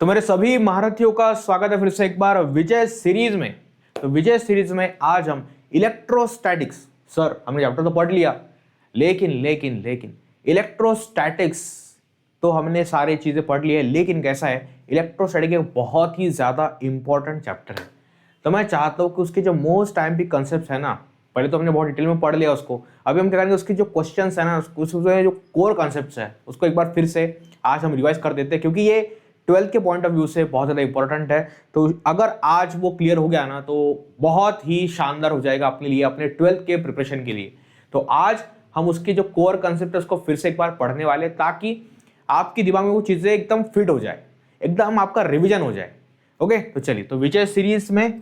तो मेरे सभी महारथियों का स्वागत है फिर से एक बार विजय सीरीज में। तो विजय सीरीज में आज हम इलेक्ट्रोस्टैटिक्स, सर हमने चैप्टर तो पढ़ लिया, लेकिन इलेक्ट्रोस्टैटिक्स तो हमने सारी चीजें पढ़ ली है, लेकिन कैसा है, इलेक्ट्रोस्टैटिक एक बहुत ही ज्यादा इंपॉर्टेंट चैप्टर है। तो मैं चाहता हूँ कि उसके जो मोस्ट टाइम पिक कंसेप्ट है ना, पहले तो हमने बहुत डिटेल में पढ़ लिया उसको, अभी हम क्या करेंगे उसके जो क्वेश्चंस है ना, उसके जो कोर कॉन्सेप्ट्स है उसको एक बार फिर से आज हम रिवाइज कर देते हैं, क्योंकि ये 12th के पॉइंट ऑफ व्यू से बहुत ज़्यादा इंपॉर्टेंट है। तो अगर आज वो क्लियर हो गया ना तो बहुत ही शानदार हो जाएगा अपने लिए, अपने 12th के प्रिपरेशन के लिए। तो आज हम उसके जो कोर कंसेप्ट है उसको फिर से एक बार पढ़ने वाले, ताकि आपके दिमाग में वो चीज़ें एकदम फिट हो जाए, एकदम आपका रिविजन हो जाए। ओके, तो चलिए, तो विजय सीरीज में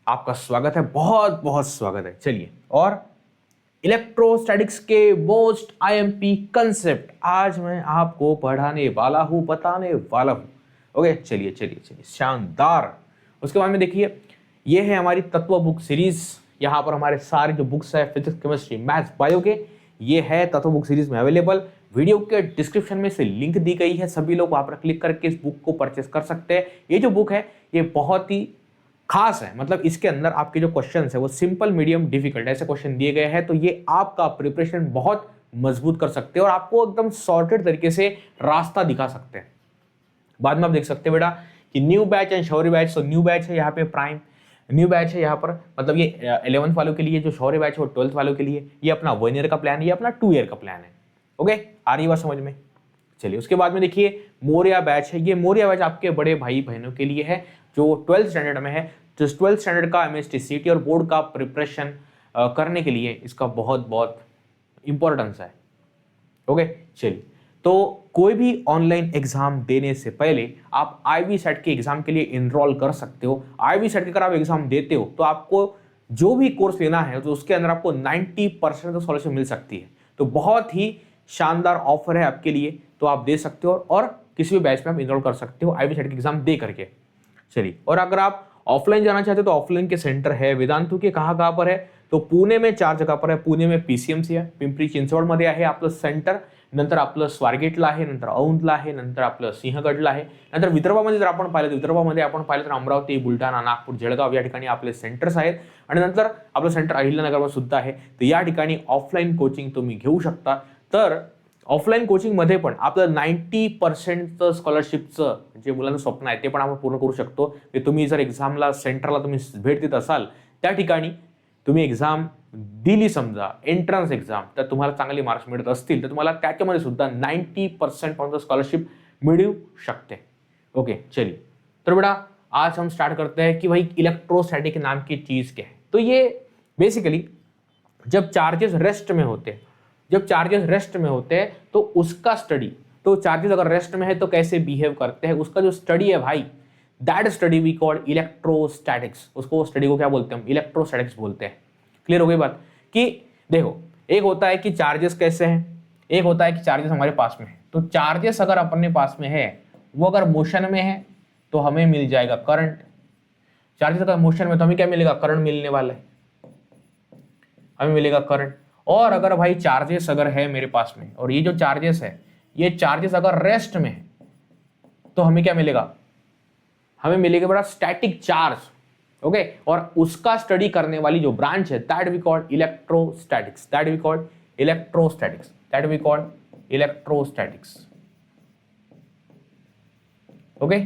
आपका स्वागत है, बहुत बहुत स्वागत है। चलिए, और इलेक्ट्रोस्टैटिक्स के मोस्ट आईएमपी कंसेप्ट आज मैं आपको पढ़ाने वाला हूं, बताने वाला हूं। ओके, चलिए चलिए चलिए, शानदार। उसके बाद में देखिए, ये है हमारी तत्व बुक सीरीज। यहाँ पर हमारे सारे जो बुक्स है फिजिक्स, केमिस्ट्री, मैथ्स, बायो के, ये है तत्व बुक सीरीज में अवेलेबल। वीडियो के डिस्क्रिप्शन में से लिंक दी गई है, सभी लोग वहां पर क्लिक करके इस बुक को परचेस कर सकते हैं। ये जो बुक है ये बहुत ही खास है, मतलब इसके अंदर आपके जो क्वेश्चन है वो सिंपल, मीडियम, डिफिकल्ट ऐसे क्वेश्चन दिए गए हैं। तो ये आपका प्रिपरेशन बहुत मजबूत कर सकते हैं और आपको एकदम सॉर्टेड तरीके से रास्ता दिखा सकते हैं। बाद में आप देख सकते हैं बेटा कि new batch and Shaurya batch. तो न्यू बैच है यहाँ पे प्राइम, न्यू बैच है यहाँ पर, मतलब ये 11th वालों के लिए, जो शौर्य बैच है वो 12th वालों के लिए। ये अपना 1 ईयर का प्लान है, ये अपना 2 ईयर का प्लान है। ओके, आ रही बात समझ में? चलिए, उसके बाद में देखिए मोरिया बैच है। ये मोरिया बैच आपके बड़े भाई बहनों के लिए है जो 12th स्टैंडर्ड में है। जो 12th स्टैंडर्ड का एमएसटी सीटी और बोर्ड का प्रिपरेशन करने के लिए इसका बहुत बहुत इंपॉर्टेंस है। ओके, चलिए, तो कोई भी ऑनलाइन एग्जाम देने से पहले आप आईबी सेट के एग्जाम के लिए इनरोल कर सकते हो। आईबी सेट के अगर आप एग्जाम देते हो तो आपको जो भी कोर्स लेना है तो उसके अंदर आपको 90% का स्कॉलरशिप मिल सकती है। तो बहुत ही शानदार ऑफर है आपके लिए, तो आप दे सकते हो और किसी भी बैच में आप इनरोल कर सकते हो आईबी सेट के एग्जाम दे करके। चलिए, और अगर आप ऑफलाइन जाना चाहते हो तो ऑफलाइन के सेंटर है वेदांतु के, कहाँ पर है, तो पुणे में 4 जगह पर है। पुणे में पीसीएमसी आहे, पिंपरी चिंचवडमध्ये आहे आपलं सेंटर, नंतर आपलं स्वारगेटला आहे, नंतर औंधला आहे, नंतर आपलं सिंहगडला आहे, नंतर विदर्भामध्ये जर आपण पाहिलं, विदर्भामध्ये आपण पाहिलं तर अमरावती, बुलढाणा, नागपूर, जळगाव या ठिकाणी आपले सेंटर्स आहेत, आणि नंतर आपलं सेंटर अहिल्यानगरमध्ये सुद्धा आहे। तर या ठिकाणी ऑफलाईन कोचिंग तुम्ही घेऊ शकता। तर ऑफलाईन कोचिंगमध्ये पण आपलं 90% स्कॉलरशिपचं जे मुलांचं स्वप्न आहे ते पण आपण पूर्ण करू शकतो। की तुम्ही जर एक्झामला सेंटरला तुम्ही भेट देत असाल, त्या ठिकाणी तुम्ही एक्झाम दिली, समजा एंट्रन्स एक्झाम, तर तुम्हाला चांगले मार्क्स मिळत असतील तर तुम्हाला त्याच्यामध्ये सुद्धा 90% पर्यंत स्कॉलरशिप मिळू शकते। ओके, चलिए, तो बेटा आज हम स्टार्ट करते हैं कि भाई इलेक्ट्रोस्टैटिक नाम की चीज क्या है। तो ये बेसिकली जब चार्जेस रेस्ट में होते हैं, जब चार्जेस रेस्ट में होते हैं तो उसका स्टडी, तो चार्जेस अगर रेस्ट में है तो कैसे बिहेव करते हैं, उसका जो स्टडी है भाई, that study we called electrostatics. उसको स्टडी को क्या बोलते हैं हम? इलेक्ट्रोस्टैटिक्स बोलते हैं। क्लियर हो गई बात? कि देखो, एक होता है कि चार्जेस कैसे हैं, एक होता है कि चार्जेस हमारे पास में है। तो चार्जेस अगर अपने पास में है, वो अगर मोशन में है तो हमें मिल जाएगा करंट। चार्जेस अगर मोशन में तो हमें क्या मिलेगा? करंट मिलने वाला है, हमें मिलेगा करंट। और अगर भाई चार्जेस अगर है मेरे पास में, और ये जो चार्जेस है, ये चार्जेस अगर रेस्ट में है तो हमें क्या मिलेगा? हमें मिलेगा बड़ा स्टैटिक चार्ज। ओके, और उसका स्टडी करने वाली जो ब्रांच है, that we called electrostatics, that we called electrostatics, that we called electrostatics. Okay,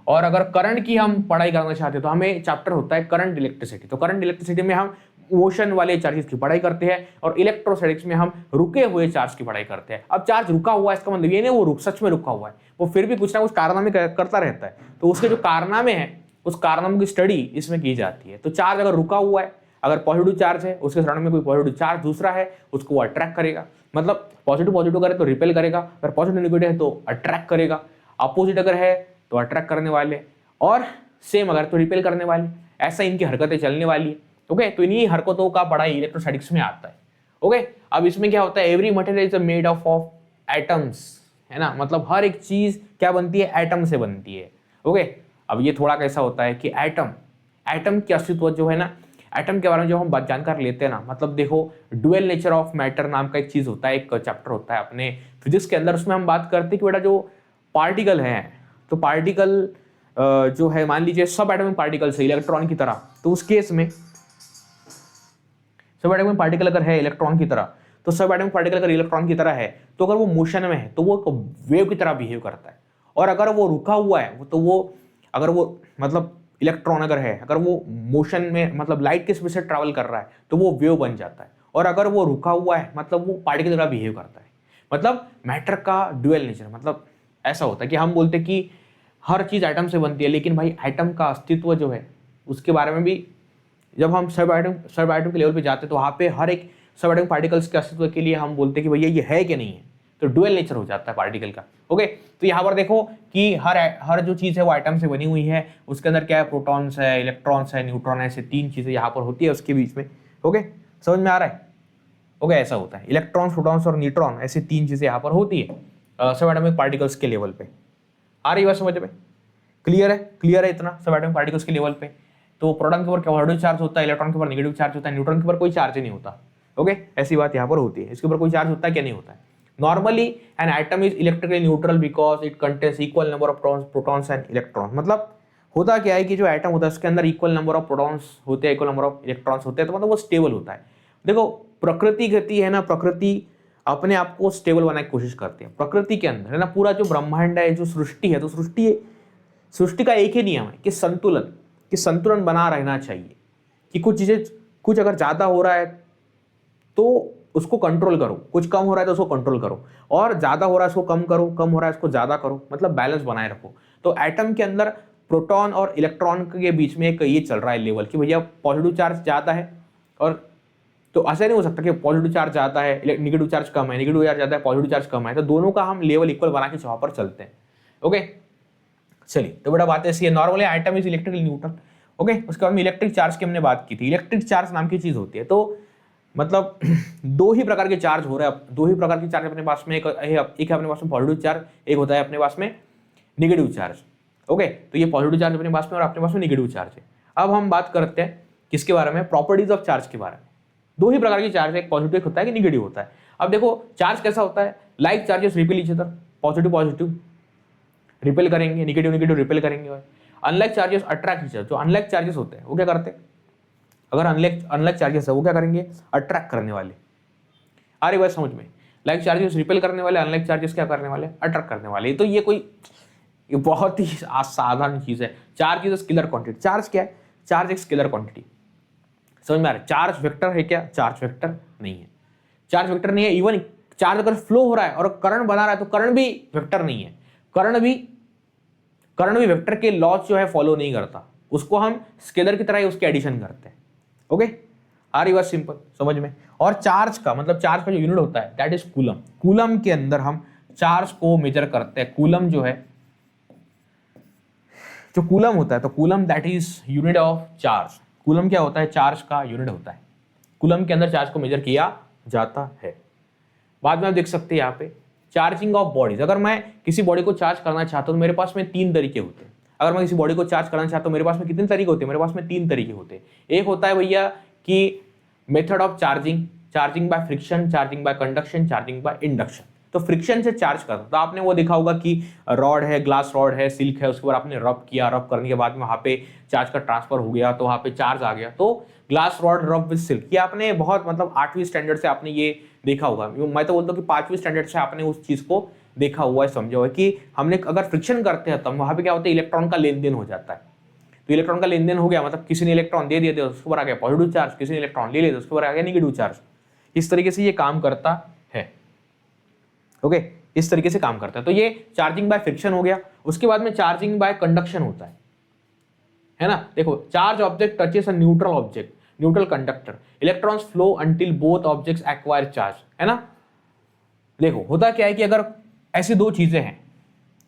और अगर करंट की हम पढ़ाई करना चाहते हैं तो हमें चैप्टर होता है करंट इलेक्ट्रिसिटी। तो करंट इलेक्ट्रिसिटी में हम मोशन वाले चार्जेस की पढ़ाई करते हैं, और इलेक्ट्रोस्टैटिक्स में हम रुके हुए चार्ज की पढ़ाई करते हैं। अब चार्ज रुका हुआ है इसका मतलब ये नहीं वो सच में रुका हुआ है, वो फिर भी कुछ ना कुछ कारनामे करता रहता है। तो उसके जो कारनामे हैं, उस कारनामों की स्टडी इसमें की जाती है। तो चार्ज अगर रुका हुआ है, अगर पॉजिटिव चार्ज है, उसके सराउंडिंग में कोई पॉजिटिव चार्ज दूसरा है, उसको वो अट्रैक्ट करेगा। मतलब पॉजिटिव करे तो रिपेल करेगा, अगर पॉजिटिव नेगेटिव है तो अट्रैक्ट करेगा। अपोजिट अगर है तो अट्रैक्ट करने वाले, और सेम अगर तो रिपेल करने वाले। ऐसा इनकी हरकतें चलने वाली है। ओके, तो इन्हीं हरकतों का पढ़ाई इलेक्ट्रोस्टैटिक्स में आता है। ओके, अब इसमें क्या होता है? Every material is made of atoms, है ना, मतलब हर एक चीज क्या बनती है? एटम से बनती है। ओके, अब ये थोड़ा कैसा होता है कि एटम की अस्तित्व जो है ना, एटम के बारे में जो हम जानकारी लेते हैं ना, मतलब देखो, डुअल नेचर ऑफ मैटर नाम का एक चीज होता है, एक चैप्टर होता है अपने फिजिक्स के अंदर, उसमें हम बात करते हैं कि बेटा जो पार्टिकल है, तो पार्टिकल जो है मान लीजिए सब एटॉमिक पार्टिकल है इलेक्ट्रॉन की तरह, तो उस केस में सब एटॉमिक पार्टिकल अगर है इलेक्ट्रॉन की तरह, तो सब एटॉमिक पार्टिकल अगर इलेक्ट्रॉन की तरह है तो अगर वो मोशन में है तो वो वेव की तरह बिहेव करता है, और अगर वो रुका हुआ है तो वो अगर वो मतलब इलेक्ट्रॉन अगर है, अगर वो मोशन में मतलब लाइट के स्पीड से ट्रैवल कर रहा है तो वो वेव बन जाता है, और अगर वो रुका हुआ है मतलब वो पार्टिकल की तरह बिहेव करता है। मतलब मैटर का ड्यूअल नेचर, मतलब ऐसा होता है कि हम बोलते हैं कि हर चीज एटम से बनती है, लेकिन भाई एटम का अस्तित्व जो है उसके बारे में भी जब हम सब एटम के लेवल पे जाते हैं तो वहाँ पे हर एक सब एटम पार्टिकल्स के अस्तित्व के लिए हम बोलते हैं कि भैया ये है कि नहीं है, तो डुअल नेचर हो जाता है पार्टिकल का। ओके, तो यहाँ पर देखो कि हर जो चीज़ है वो एटम से बनी हुई है, उसके अंदर क्या है, प्रोटॉन्स है, इलेक्ट्रॉन्स है, न्यूट्रॉन है, ऐसे तीन चीज़ें यहाँ पर होती है उसके बीच में। ओके, समझ में आ रहा है? ओके, ऐसा होता है, इलेक्ट्रॉन्स, प्रोटॉन्स और न्यूट्रॉन, ऐसी तीन चीज़ें यहाँ पर होती है सब एटॉमिक पार्टिकल्स के लेवल पे। आ रही बात समझ में? क्लियर है? क्लियर है इतना सब एटॉमिक पार्टिकल्स के लेवल पे? तो प्रोटॉन के ऊपर पॉजिटिव चार्ज होता है, इलेक्ट्रॉन के ऊपर नेगेटिव चार्ज होता है, न्यूट्रॉन के ऊपर कोई चार्ज ही नहीं होता। ओके, ऐसी बात यहाँ पर होती है। इसके ऊपर कोई चार्ज होता है क्या? नहीं होता है। Normally an atom is electrically neutral because it contains equal number of protons and electrons. मतलब होता क्या है कि जो एटम होता है उसके अंदर इक्वल नंबर ऑफ प्रोटॉन्स होते हैं, इक्वल नंबर ऑफ इलेक्ट्रॉन्स होते हैं, तो मतलब वो स्टेबल होता है। देखो प्रकृति गति है ना, प्रकृति अपने आप को स्टेबल बनाने की कोशिश करती है। प्रकृति के अंदर है ना, पूरा जो ब्रह्मांड है, जो सृष्टि है, तो सृष्टि का एक ही नियम है कि संतुलन बना रहना चाहिए, कि कुछ अगर ज्यादा हो रहा है तो उसको कंट्रोल करो, कुछ कम हो रहा है तो उसको कंट्रोल करो, और ज्यादा हो रहा है उसको कम करो, कम हो रहा है उसको ज्यादा करो, मतलब बैलेंस बनाए रखो। तो एटम के अंदर प्रोटॉन और इलेक्ट्रॉन के बीच में एक ये चल रहा है लेवल कि भैया पॉजिटिव चार्ज ज्यादा है, और तो ऐसा नहीं हो सकता कि पॉजिटिव चार्ज ज्यादा है नेगेटिव चार्ज कम है, नेगेटिव चार्ज ज्यादा है पॉजिटिव चार्ज कम है, तो दोनों का हम लेवल इक्वल बना के वहां पर चलते हैं। ओके, चलिए, तो बेटा बात ऐसी है, normally atom is electrically neutral. Okay, उसके बाद में इलेक्ट्रिक चार्ज की हमने बात की थी। इलेक्ट्रिक चार्ज नाम की चीज होती है, तो मतलब दो ही प्रकार के चार्ज हो रहे हैं, दो ही प्रकार के चार्ज अपने पास में, एक है अपने पास में पॉजिटिव चार्ज, एक होता है अपने पास में नेगेटिव चार्ज। ओके, तो ये पॉजिटिव चार्ज अपने पास में और अपने पास में नेगेटिव चार्ज है। अब हम बात करते हैं किसके बारे में, प्रॉपर्टीज ऑफ चार्ज के बारे में। दो ही प्रकार के चार्ज है, एक पॉजिटिव होता है कि नेगेटिव होता है। अब देखो चार्ज कैसा होता है, like charges repel each other, positive repel करेंगे, नेगेटिव रिपेल करेंगे, और unlike charges attract each other. जो अनलाइक चार्जेस होते हैं वो क्या करते हैं, अगर अनलाइक चार्जेस है वो क्या करेंगे, अट्रैक्ट करने वाले। आ रही बात समझ में? लाइक चार्जेस रिपेल करने वाले, अनलाइक चार्जेस क्या करने वाले, अट्रैक्ट करने वाले। तो ये बहुत ही साधारण चीज है। Charge is scalar quantity. Charge क्या है? चार्ज एक स्केलर क्वांटिटी। समझ में आ रहा है? चार्ज वेक्टर है क्या? चार्ज वेक्टर नहीं है, चार्ज वेक्टर नहीं है। इवन चार्ज अगर फ्लो हो रहा है और करंट बना रहा है तो करंट भी वेक्टर नहीं है। करंट भी वेक्टर के लॉज जो है फॉलो नहीं करता, उसको हम स्केलर की तरह ही उसके एडिशन करते हैं। ओके, आ रही बात सिंपल समझ में? और चार्ज का मतलब, चार्ज का जो यूनिट होता है दैट इज कूलम। कूलम के अंदर हम चार्ज को मेजर करते हैं। कूलम जो है, जो कूलम होता है, तो coulomb that is unit of charge. Coulomb क्या होता है? चार्ज का यूनिट होता है। कूलम के अंदर चार्ज को मेजर किया जाता है। बाद में आप देख सकते हैं यहाँ पे चार्जिंग ऑफ बॉडीज। अगर मैं किसी बॉडी को चार्ज करना चाहता हूं तो मेरे पास में तीन तरीके होते हैं। अगर मैं किसी बॉडी को चार्ज करना चाहता हूं मेरे पास में कितने तरीके होते हैं? मेरे पास में तीन तरीके होते हैं। एक होता है भैया कि method of charging by friction, charging by conduction, charging by induction. तो फ्रिक्शन से चार्ज करता, तो आपने वो देखा होगा कि रॉड है, ग्लास रॉड है, सिल्क है, उसके बाद आपने रब किया, रब करने के बाद में वहां पे चार्ज का ट्रांसफर हो गया, तो वहां पे चार्ज आ गया। तो ग्लास रॉड रब विद सिल्क, ये आपने बहुत मतलब 8वीं स्टैंडर्ड से आपने ये देखा होगा। मैं तो बोलता हूँ कि 5वीं स्टैंडर्ड से आपने उस चीज को देखा हुआ है, समझा हुआ है कि हमने अगर फ्रिक्शन करते हैं तब वहां पे क्या होता है, इलेक्ट्रॉन का लेन देन हो जाता है। तो इलेक्ट्रॉन का लेन देन हो गया मतलब किसी ने इलेक्ट्रॉन दे दिया तो उसके ऊपर आ गया पॉजिटिव चार्ज, किसी ने इलेक्ट्रॉन ले लिया तो उसके ऊपर आ गया नेगेटिव चार्ज। इस तरीके से ये काम करता है। ओके, इस तरीके से काम करता है। तो ये चार्जिंग बाय फ्रिक्शन हो गया। उसके बाद में चार्जिंग बाय कंडक्शन होता है ना। देखो, charge object touches a neutral object, neutral conductor, electrons flow until both objects acquire charge, है ना। देखो होता क्या है कि अगर ऐसी दो चीजें हैं,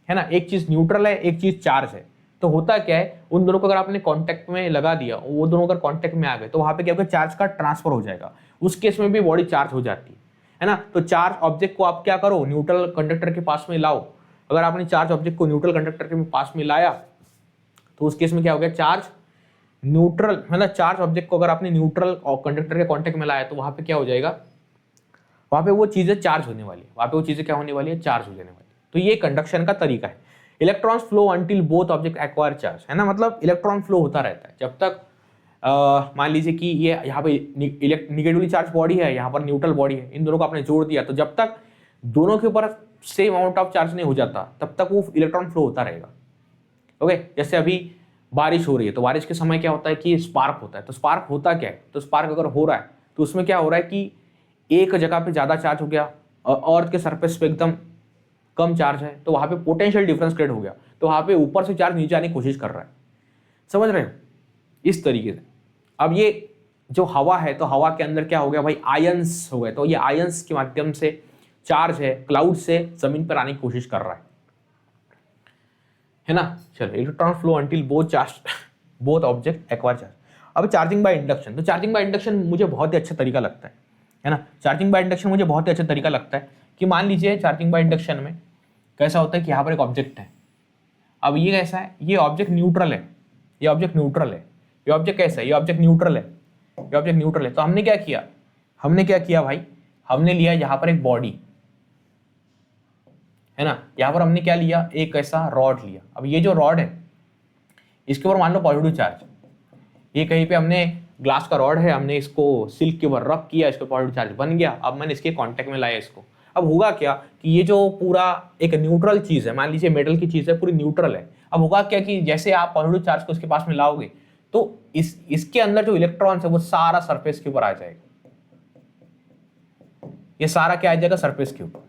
है ना, एक चीज न्यूट्रल है, एक चीज चार्ज है, तो होता क्या है, उन दोनों को अगर आपने कांटेक्ट में लगा दिया, वो दोनों अगर कांटेक्ट में आ गए तो वहां पे क्या होगा, चार्ज का ट्रांसफर हो जाएगा। उस केस में भी बॉडी चार्ज हो जाती है ना। तो चार्ज ऑब्जेक्ट को आप क्या करो, न्यूट्रल कंडक्टर के पास में लाओ। अगर आपने चार्ज ऑब्जेक्ट को न्यूट्रल कंडक्टर के पास में लाया तो उस केस में क्या हो गया, चार्ज न्यूट्रल मतलब चार्ज ऑब्जेक्ट को अगर आपने न्यूट्रल और कंडक्टर के कांटेक्ट में लाया तो वहां पे क्या हो जाएगा, वहां पे वो चीजें चार्ज होने वाली है, वहां पे वो चीजें क्या होने वाली है, चार्ज हो जाने वाली है। तो ये कंडक्शन का तरीका है। Electrons flow until both object acquire charge, है ना, मतलब इलेक्ट्रॉन फ्लो होता रहता है जब तक मान लीजिए कि ये यहाँ पे निगेटिवली चार्ज बॉडी है, यहाँ पर न्यूट्रल बॉडी है, इन दोनों को आपने जोड़ दिया, तो जब तक दोनों के ऊपर सेम अमाउंट ऑफ चार्ज नहीं हो जाता तब तक वो इलेक्ट्रॉन फ्लो होता रहेगा। ओके, जैसे अभी बारिश हो रही है तो बारिश के समय क्या होता है कि स्पार्क होता है। तो स्पार्क होता क्या है, तो स्पार्क अगर हो रहा है तो उसमें क्या हो रहा है कि एक जगह पे ज़्यादा चार्ज हो गया और अर्थ के सरफेस पे एकदम कम चार्ज है, तो वहाँ पे पोटेंशियल डिफरेंस क्रिएट हो गया, तो वहाँ पे ऊपर से चार्ज नीचे आने की कोशिश कर रहा है। समझ रहे हो, इस तरीके से। अब ये जो हवा है, तो हवा के अंदर क्या हो गया भाई, आयंस हो गए, तो ये आयंस के माध्यम से चार्ज है क्लाउड से जमीन पर आने की कोशिश कर रहा है ना। चलो, electron flow until both object acquire charge. अब चार्जिंग बाय इंडक्शन, तो चार्जिंग बाय इंडक्शन मुझे बहुत ही अच्छा तरीका लगता है ना। चार्जिंग बाय इंडक्शन मुझे बहुत ही अच्छा तरीका लगता है कि मान लीजिए चार्जिंग बाय इंडक्शन में कैसा होता है कि यहाँ पर एक ऑब्जेक्ट है। अब ये कैसा है, ये ऑब्जेक्ट न्यूट्रल है, ये ऑब्जेक्ट न्यूट्रल है, ये ऑब्जेक्ट कैसा है, ये ऑब्जेक्ट न्यूट्रल है, ये ऑब्जेक्ट न्यूट्रल है। तो हमने क्या किया भाई, हमने लिया यहाँ पर एक बॉडी, है ना, यहाँ पर हमने क्या लिया, एक ऐसा रॉड लिया। अब ये जो रॉड है इसके ऊपर मान लो पॉजिटिव चार्ज, ये कहीं पे हमने ग्लास का रॉड है, हमने इसको सिल्क के ऊपर रब किया, इसको पॉजिटिव चार्ज बन गया। अब मैंने इसके कांटेक्ट में लाया इसको। अब होगा क्या कि ये जो पूरा एक न्यूट्रल चीज है, मान लीजिए मेटल की चीज है, पूरी न्यूट्रल है। अब होगा क्या कि जैसे आप पॉजिटिव चार्ज को इसके पास में लाओगे तो इसके अंदर जो इलेक्ट्रॉन्स है वो सारा सरफेस के ऊपर आ जाएगा, ये सारा क्या आ जाएगा, सरफेस के ऊपर।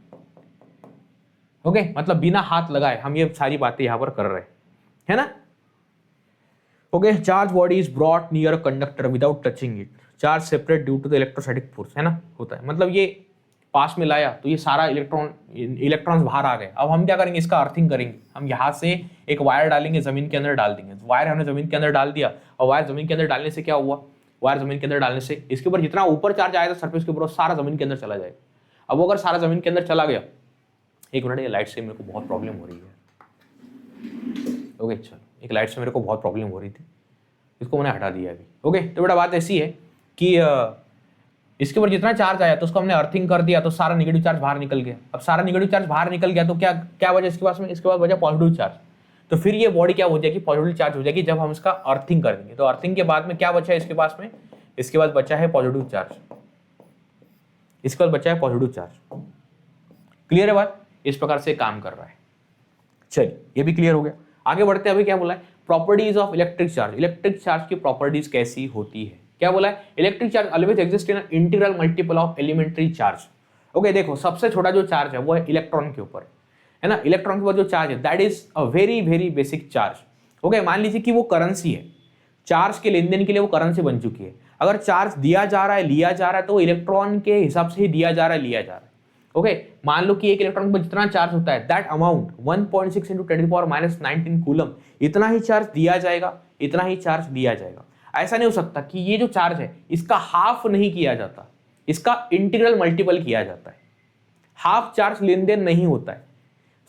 ओके, मतलब बिना हाथ लगाए हम ये सारी बातें यहां पर कर रहे हैं ना। Okay, charge body is brought near conductor without touching it, charge separate due to the electrostatic force, है ना, होता है। मतलब ये पास में लाया तो ये सारा इलेक्ट्रॉन्स बाहर आ गए। अब हम क्या करेंगे, इसका अर्थिंग करेंगे। हम यहाँ से एक वायर डालेंगे, जमीन के अंदर डाल देंगे। वायर हमने जमीन के अंदर डाल दिया, और वायर जमीन के अंदर डालने से क्या हुआ, वायर जमीन के अंदर डालने से इसके ऊपर जितना ऊपर चार्ज आएगा सरफेस के ऊपर, सारा जमीन के अंदर चला जाएगा। अब वो अगर सारा जमीन के अंदर चला गया, एक मिनट, ये लाइट से मेरे को बहुत प्रॉब्लम हो रही है। ओके, चलो, एक लाइट से मेरे को बहुत प्रॉब्लम हो रही थी, इसको मैंने हटा दिया अभी। ओके, तो बेटा बात ऐसी है कि इसके ऊपर जितना चार्ज आया तो उसको हमने अर्थिंग कर दिया, तो सारा नेगेटिव चार्ज बाहर निकल गया। अब सारा नेगेटिव चार्ज बाहर निकल गया तो क्या क्या वजह इसके पास में, इसके बाद वजह पॉजिटिव चार्ज। तो फिर ये बॉडी क्या हो जाएगी, पॉजिटिव चार्ज हो जाएगी जब हम इसका अर्थिंग कर देंगे। तो अर्थिंग के बाद में क्या बचा है इसके पास में, इसके बाद बचा है पॉजिटिव चार्ज, इसके बाद बचा है पॉजिटिव चार्ज। क्लियर है बात, इस प्रकार से काम कर रहा है। चलिए, ये भी क्लियर हो गया। आगे बढ़ते हैं। अभी क्या बोला है, properties of electric charge. Electric charge की प्रॉपर्टीज कैसी होती है, क्या बोला है, electric charge always exist in integral multiple of elementary charge. Okay, देखो सबसे छोटा जो चार्ज है वो है इलेक्ट्रॉन के ऊपर, है ना। इलेक्ट्रॉन के ऊपर जो चार्ज है that is a very very basic charge. Okay, मान लीजिए कि वो करेंसी है, चार्ज के लेन देन के लिए वो करेंसी बन चुकी है। अगर चार्ज दिया जा रहा है, लिया जा रहा है, तो इलेक्ट्रॉन के हिसाब से ही दिया जा रहा है, लिया जा रहा है। ओके, मान लो कि एक इलेक्ट्रॉन पर जितना चार्ज होता है दैट अमाउंट 1.6 × 10⁻⁹ कूलम, इतना ही चार्ज दिया जाएगा, इतना ही चार्ज दिया जाएगा। ऐसा नहीं हो सकता कि ये जो चार्ज है इसका हाफ नहीं किया जाता, इसका इंटीग्रल मल्टीपल किया जाता है। हाफ चार्ज लेन देन नहीं होता है।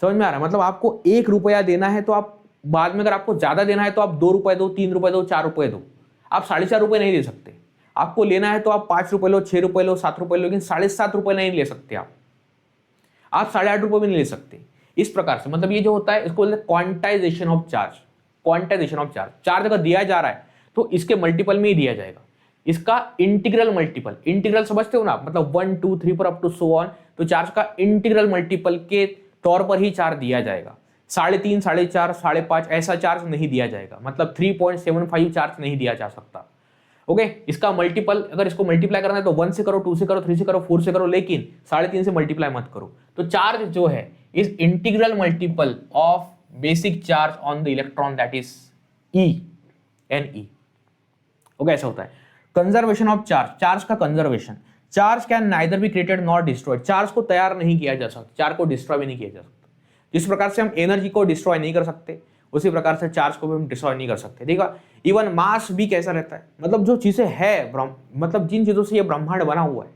समझ में आ रहा है, मतलब आपको 1 रुपया देना है तो आप बाद में अगर आपको ज्यादा देना है तो आप 2 रुपए दो, 3 रुपए दो, 4 रुपए दो, आप 4.5 रुपए नहीं दे सकते। आपको लेना है तो आप 5 रुपए लो, 6 रुपए लो, 7 रुपए लो, लेकिन 7.5 रुपए नहीं ले सकते आप 8.5 रुपए भी नहीं ले सकते। इस प्रकार से मतलब ये जो होता है इसको बोलते हैं quantization of charge. Quantization of charge, charge अगर दिया जा रहा है तो इसके मल्टीपल में ही दिया जाएगा, इसका इंटीग्रल मल्टीपल। इंटीग्रल समझते हो ना, मतलब 1 2 3 पर अप टू सो ऑन, तो चार्ज का इंटीग्रल मल्टीपल के तौर पर ही चार्ज दिया जाएगा। 3.5, 4.5, 5.5 ऐसा चार्ज नहीं दिया जाएगा, मतलब 3.75 चार्ज नहीं दिया जा सकता। ओके, इसका मल्टीपल अगर इसको मल्टीप्लाई करना है तो 1 से करो, 2 से करो, 3 से करो, 4 से करो, लेकिन 3.5 से मल्टीप्लाई मत करो। तो चार्ज जो है is integral multiple of basic charge on the electron that is E। Okay, ऐसा होता है। कंजर्वेशन ऑफ चार्ज, चार्ज का conservation. Charge can neither be created not destroyed, charge को तैयार नहीं किया जा सकता, चार्ज को डिस्ट्रॉय भी नहीं किया जा सकता। जिस प्रकार से हम एनर्जी को डिस्ट्रॉय नहीं कर सकते उसी प्रकार से चार्ज को भी हम डिस्ट्रॉय नहीं कर सकते, ठीक है। इवन मास भी कैसा रहता है, मतलब जो चीजें है मतलब जिन चीजों से ये ब्रह्मांड बना हुआ है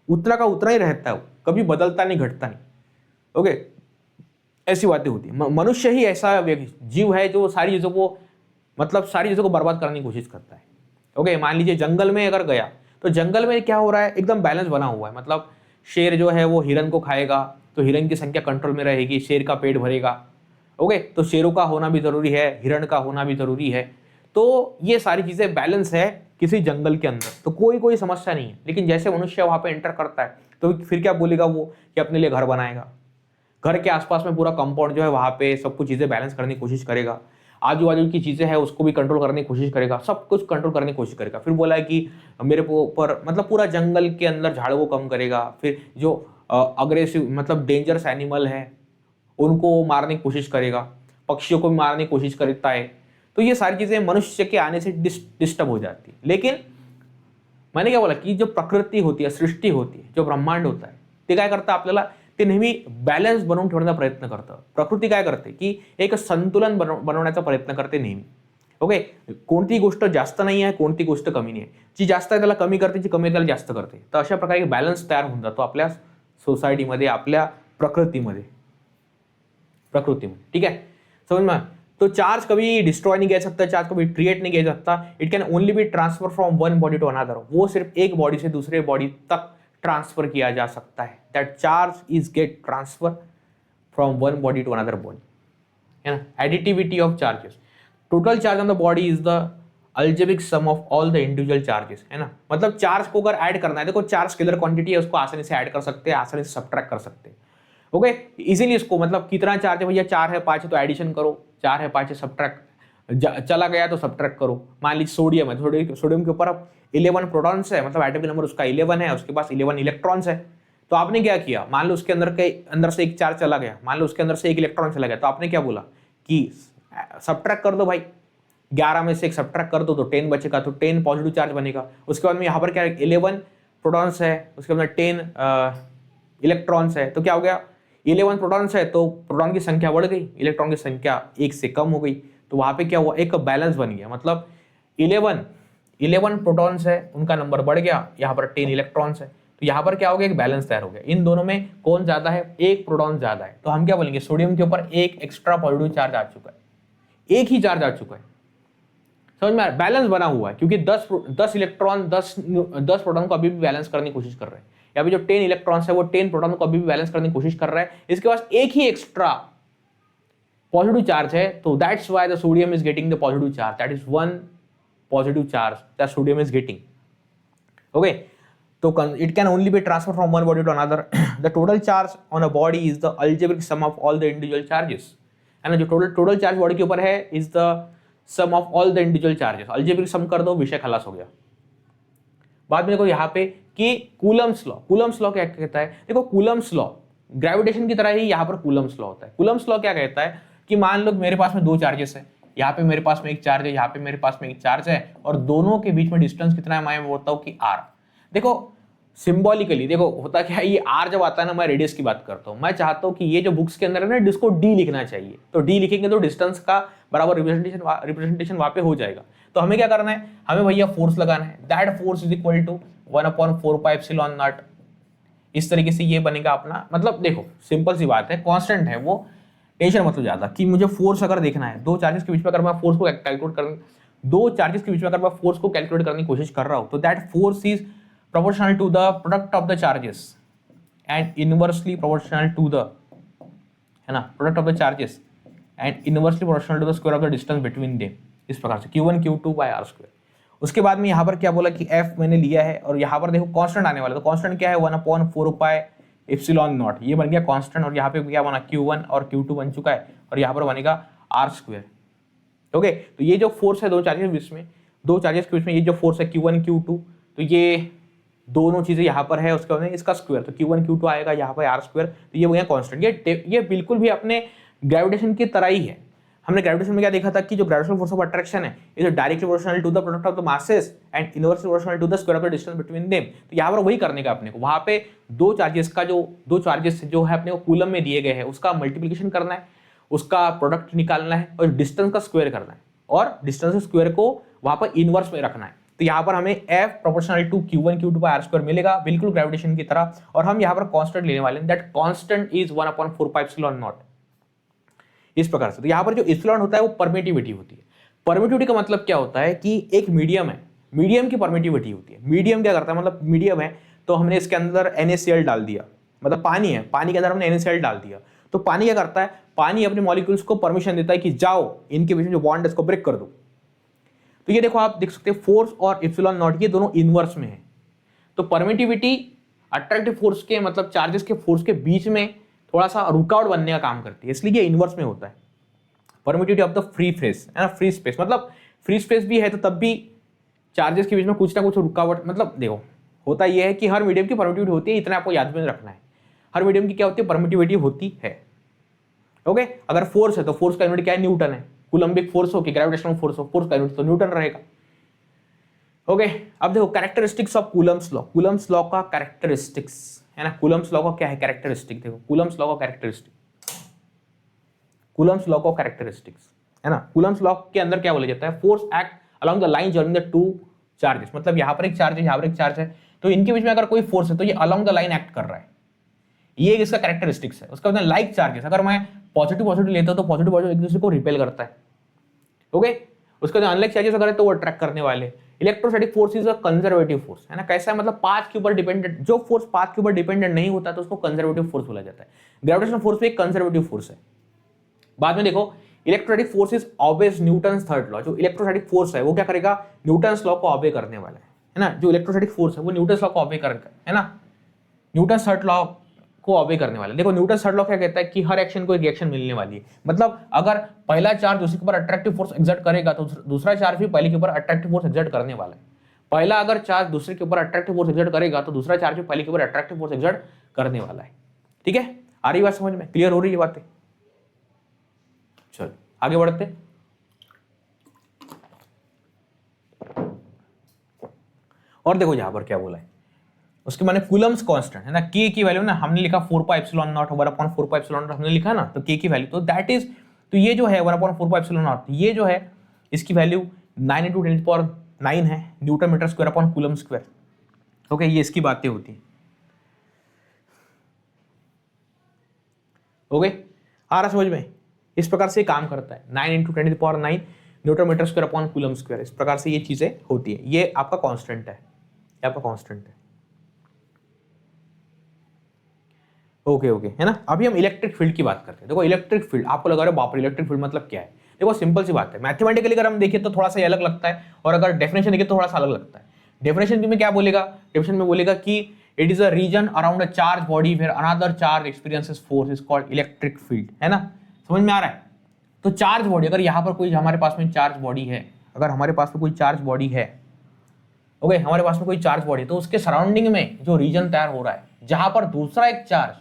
उतना का उतना ही रहता है, कभी बदलता नहीं, घटता नहीं। ओके, ऐसी बातें होती है। मनुष्य ही ऐसा जीव है जो सारी चीजों को मतलब सारी चीजों को बर्बाद करने की कोशिश करता है। ओके, मान लीजिए जंगल में अगर गया तो जंगल में क्या हो रहा है, एकदम बैलेंस बना हुआ है। मतलब शेर जो है वो हिरन को खाएगा तो हिरन की संख्या कंट्रोल में रहेगी, शेर का पेट भरेगा। ओके, तो शेरों का होना भी जरूरी है, हिरण का होना भी जरूरी है। तो ये सारी चीजें बैलेंस है किसी जंगल के अंदर, तो कोई कोई समस्या नहीं है। लेकिन जैसे मनुष्य वहां पे एंटर करता है तो फिर क्या बोलेगा वो, कि अपने लिए घर बनाएगा, घर के आसपास में पूरा कंपाउंड जो है वहां पे सब कुछ चीजें बैलेंस करने की कोशिश करेगा, आजू बाजू की चीजें हैं उसको भी कंट्रोल करने की कोशिश करेगा, सब कुछ कंट्रोल करने की कोशिश करेगा। फिर बोला है कि मेरे ऊपर मतलब पूरा जंगल के अंदर झाड़ों को कम करेगा, फिर जो अग्रेसिव मतलब डेंजरस एनिमल है उनको मारने की कोशिश करेगा, पक्षियों को भी मारने की कोशिश करता है। तो ये सारी चीजें मनुष्य के आने से डिस्टर्ब हो जाती है। लेकिन मैंने क्या बोला कि जो प्रकृती होती है, सृष्टी होती है, जो ब्रह्मांड होता है, ते काय करतं आपल्याला, ते नेहमी बॅलन्स बनवून ठेवण्याचा प्रयत्न करतं। प्रकृती काय करते की एक संतुलन बनवण्याचा प्रयत्न करते नेहमी। ओके, कोणती गोष्ट जास्त नाही आहे, कोणती गोष्ट कमी नाही आहे, जी जास्त आहे त्याला कमी करते, जी कमी आहे त्याला जास्त करते। तर अशा प्रकारे एक बॅलन्स तयार होऊन जातो आपल्या सोसायटीमध्ये, आपल्या प्रकृतीमध्ये। ठीक है, समझ में। तो चार्ज कभी डिस्ट्रॉय नहीं किया जा सकता, चार्ज कभी क्रिएट नहीं किया जा सकता। It can only be transfer from one body to another, वो सिर्फ एक बॉडी से दूसरे बॉडी तक ट्रांसफर किया जा सकता है। That charge is get transfer from one body to another body, है ना। Additivity of charges, total charge on the body is the algebraic sum of all the individual charges, है ना। मतलब चार्ज को अगर ऐड करना है, देखो चार्ज स्केलर क्वांटिटी है, उसको आसानी से ऐड कर सकते हैं, आसानी से सब्ट्रैक्ट कर सकते हैं। ओके, इजीली इसको मतलब कितना चार्ज है भैया, 4 है 5 है तो एडिशन करो, 4 है 5 है सब्ट्रैक्ट, चला गया तो सब्ट्रैक्ट करो। मान लीजिए सोडियम है, सोडियम के ऊपर अब 11 प्रोटॉन्स है, मतलब एटॉमिक नंबर उसका 11 है, उसके पास 11 इलेक्ट्रॉन्स है। तो आपने क्या किया, मान लो उसके अंदर से एक चार्ज चला गया, मान लो उसके अंदर से एक इलेक्ट्रॉन चला गया, तो आपने क्या बोला कि सब्ट्रैक्ट कर दो भाई, 11 में से एक सब्ट्रैक्ट कर दो तो 10 बचेगा, तो 10 पॉजिटिव चार्ज बनेगा। उसके बाद में यहाँ पर क्या 11 प्रोटॉन्स है, उसके बाद 10 इलेक्ट्रॉन्स है, तो क्या हो गया 11 प्रोटॉन्स है तो प्रोटॉन की संख्या बढ़ गई, इलेक्ट्रॉन की संख्या 1 से कम हो गई। तो वहां पे क्या हुआ, एक बैलेंस बन गया, मतलब 11 प्रोटॉन्स है उनका नंबर बढ़ गया, यहाँ पर 10 इलेक्ट्रॉन्स है, तो यहाँ पर क्या हो गया, एक बैलेंस तैयार हो गया। इन दोनों में कौन ज्यादा है, एक प्रोटॉन ज्यादा है, तो हम क्या बोलेंगे सोडियम के ऊपर एक एक्स्ट्रा पॉजिटिव चार्ज आ चुका है, एक ही चार्ज आ चुका है। समझ में आ रहा, बैलेंस बना हुआ है, क्योंकि 10 इलेक्ट्रॉन 10 प्रोटॉन को अभी भी बैलेंस करने की कोशिश कर रहे हैं। या फिर जो 10 इलेक्ट्रॉन्स है वो 10 प्रोटॉन को अभी भी बैलेंस करने की कोशिश कर रहा है, इसके पास एक ही एक्स्ट्रा पॉजिटिव चार्ज है, तो that's why the sodium is getting the positive charge, that is one positive charge that sodium is getting. Okay, तो it can only be transfer from one body to another. The total charge on a body is the algebraic sum of all the individual charges, है ना। जो total charge body के ऊपर है is the sum of all the individual charges, algebraic sum कर दो, विषय खलास हो गया। बाद में देखो यहाँ पे कि कूलम्स लॉ क्या कहता है, देखो कूलम्स लॉ ग्रेविटेशन की तरह ही यहाँ पर कूलम्स लॉ होता है। कूलम्स लॉ क्या कहता है कि मान लो मेरे पास में दो चार्जेस है, यहाँ पे मेरे पास में एक चार्ज है, यहाँ पे मेरे पास में एक चार्ज है, और दोनों के बीच में डिस्टेंस कितना है, मैं बोलता हूँ कि r। देखो सिंबॉलिकली देखो होता क्या है, ये r जब आता है ना, मैं रेडियस की बात करता हूँ, मैं चाहता हूँ कि ये जो बुक्स के अंदर है ना इसको d लिखना चाहिए, तो d लिखेंगे तो डिस्टेंस का बराबर रिप्रेजेंटेशन वहां पे हो जाएगा। तो हमें क्या करना है, हमें भैया फोर्स लगाना है, that force is equal to 1/4πε0। इस तरीके से ये बनेगा अपना, मतलब देखो सिंपल सी बात है, कांस्टेंट है वो, टेंशन मतलब ज्यादा कि मुझे फोर्स अगर देखना है, दो चार्जेस के बीच में अगर मैं फोर्स को कैलकुलेट करने की कोशिश कर रहा हूं, तो that force is proportional to the product of the charges and inversely proportional to the, है ना, product of the charges and inversely proportional to the square of the distance between them, इस प्रकार से Q1 Q2 बाय r²। उसके बाद में यहाँ पर क्या बोला कि f मैंने लिया है, और यहाँ पर देखो कांस्टेंट आने वाला, तो कांस्टेंट क्या है 1/4πε0, ये बन गया कांस्टेंट, और यहाँ पे क्या बना Q1 और Q2 बन चुका है, और यहाँ पर बनेगा r²। ओके, तो ये जो फोर्स है दो चार्जेस के बीच में ये जो फोर्स है Q1 Q2, तो ये दोनों चीजें यहाँ पर है, उसके बाद इसका स्क्वायर, तो Q1 Q2 आएगा, यहाँ पर r², तो ये हो गया कांस्टेंट। ये बिल्कुल भी अपने ग्रेविटेशन की तरह ही है। हमने ग्रेविटेशन में क्या देखा था कि जो ग्रेविटेशनल फोर्स ऑफ अट्रैक्शन है is directly proportional to the product of the masses and inversely proportional to the square of the distance between them. तो यहाँ पर वही करने का अपने को, वहां पे दो चार्जेस जो है अपने को कूलम में दिए गए हैं उसका मल्टीप्लिकेशन करना है, उसका प्रोडक्ट निकालना है, और डिस्टेंस का स्क्वायर करना है, और डिस्टेंस स्क्वायर को वहां पर इनवर्स में रखना है। तो यहाँ पर हमें f proportional to Q1 Q2 bye r² मिलेगा, बिल्कुल ग्रेविटेशन की तरह। और हम यहाँ पर कांस्टेंट लेने वाले हैं, दैट कांस्टेंट इज 1/4πε0, इस प्रकार से। तो यहाँ पर जो एप्सिलॉन होता है वो परमिटिविटी होती है। परमिटिविटी का मतलब क्या होता है कि एक मीडियम है, मीडियम की परमिटिविटी होती है। मीडियम क्या करता है, मतलब मीडियम है तो हमने इसके अंदर NaCl डाल दिया, मतलब पानी है, पानी के अंदर हमने NaCl डाल दिया, तो पानी क्या करता है, पानी अपने मॉलिक्यूल्स को परमिशन देता है कि जाओ इनके बीच में जो बॉन्ड है इसको ब्रेक कर दो। तो ये देखो आप देख सकते हैं फोर्स और इप्सिलॉन नॉट ये दोनों इनवर्स में है। तो परमिटिविटी अट्रैक्टिव फोर्स के मतलब चार्जेस के फोर्स के बीच में थोड़ा सा रुकावट बनने का काम करती है, इसलिए ये इनवर्स में होता है। Permittivity of the free space है ना, फ्री स्पेस मतलब फ्री स्पेस भी है तो तब भी चार्जेस के बीच में कुछ ना कुछ रुकावट, मतलब देखो होता यह है कि हर मीडियम की परमिटिविटी होती है, इतना आपको याद में रखना है। हर मीडियम की क्या होती है, परमिटिविटी होती है। ओके, अगर फोर्स है तो फोर्स का यूनिट क्या है, न्यूटन है। कूलम्बिक फोर्स हो कि ग्रेविटेशनल फोर्स हो, फोर्स का यूनिट तो न्यूटन रहेगा। ओके, अब देखो characteristics of Coulomb's law. Coulomb's law का कैरेक्टरिस्टिक्स है ना, कूलम्स लॉ का क्या है कैरेक्टरिस्टिक, देखो कूलम्स लॉ का कैरेक्टरिस्टिक, कूलम्स लॉ का कैरेक्टरिस्टिक्स है ना। कूलम्स लॉ के अंदर क्या बोला जाता है, force act along the line joining the two charges, मतलब यहाँ पर एक चार्ज है, यहाँ पर एक चार्ज है, तो इनके बीच में अगर कोई फोर्स है तो ये अलोंग द लाइन एक्ट कर रहा है, ये इसका कैरेक्टरिस्टिक्स है। उसका मतलब लाइक चार्जेस, अगर मैं पॉजिटिव पॉजिटिव लेता हूं तो पॉजिटिव पॉजिटिव एक दूसरे को रिपेल करता है। ओके, उसका जो अनलाइक चार्जेस अगर है तो वो अट्रैक्ट करने वाले। Electrostatic force is a conservative force है ना, कैसा है मतलब पाथ के ऊपर डिपेंडेंट, जो फोर्स पाथ के ऊपर डिपेंडेंट नहीं होता तो उसको कंजर्वेटिव फोर्स बोला जाता है। ग्रेविटेशनल फोर्स भी एक कंजर्वेटिव फोर्स है। बाद में देखो electrostatic force is obvious Newton's third law. जो इलेक्ट्रोस्टैटिक फोर्स है वो क्या करेगा, न्यूटन्स लॉ को ऑबे करने वाला है ना। जो इलेक्ट्रोस्टैटिक फोर्स है वो न्यूटन्स लॉ को ऑबे करेगा है ना, न्यूटन्स थर्ड लॉ को ऑबे करने वाला है। देखो न्यूटन थर्ड लॉ क्या कहता है कि हर एक्शन को एक रिएक्शन मिलने वाली है, मतलब अगर पहला चार्ज दूसरे के ऊपर अट्रैक्टिव फोर्स एक्सर्ट करेगा तो दूसरा चार्ज भी पहले के ऊपर अट्रैक्टिव फोर्स एक्सर्ट करने वाला है। पहला अगर चार्ज दूसरे के ऊपर अट्रैक्टिव फोर्स एक्सर्ट करेगा तो दूसरा चार्ज भी पहले के ऊपर अट्रैक्टिव फोर्स एक्सर्ट करने वाला है। ठीक है, आ रही बात समझ में, क्लियर हो रही है बातें। चलो आगे बढ़ते। और देखो यहां पर क्या बोला है, उसके माने कूलम्स कांस्टेंट है ना, के की वैल्यू ना हमने लिखा 4 pi epsilon not over upon 4 pi epsilon not हमने लिखा ना, तो के की वैल्यू तो दैट इज, तो ये जो है over upon 4 pi epsilon naught, ये जो है इसकी वैल्यू 9 × 10⁹ है newton metre square upon coulomb square. Okay, ये इसकी बातें होती है। ओके, आ रहा समझ में, इस प्रकार से काम करता है 9 × 10⁹ newton metre square upon coulomb square, इस प्रकार से ये चीजें होती है। ये आपका कांस्टेंट है, ये आपका कांस्टेंट है। ओके ओके है ना। अभी हम इलेक्ट्रिक फील्ड की बात करते हैं। देखो इलेक्ट्रिक फील्ड, आपको लगा रहा है बाप रे इलेक्ट्रिक फील्ड मतलब क्या है, देखो सिंपल सी बात है। मैथमेटिकली अगर हम देखें तो थोड़ा सा अलग लगता है, और अगर डेफिनेशन देखें तो थोड़ा सा अलग लगता है। डेफिनेशन में क्या बोलेगा, डेफिनेशन में बोलेगा कि it is a region around a charge body where another charge experiences force is called electric field, है ना। समझ में आ रहा है। तो चार्ज बॉडी, अगर यहाँ पर कोई हमारे पास में चार्ज बॉडी है, अगर हमारे पास में कोई चार्ज बॉडी है, ओके हमारे पास में कोई चार्ज बॉडी, तो उसके सराउंडिंग में जो रीजन तैयार हो रहा है जहां पर दूसरा एक चार्ज,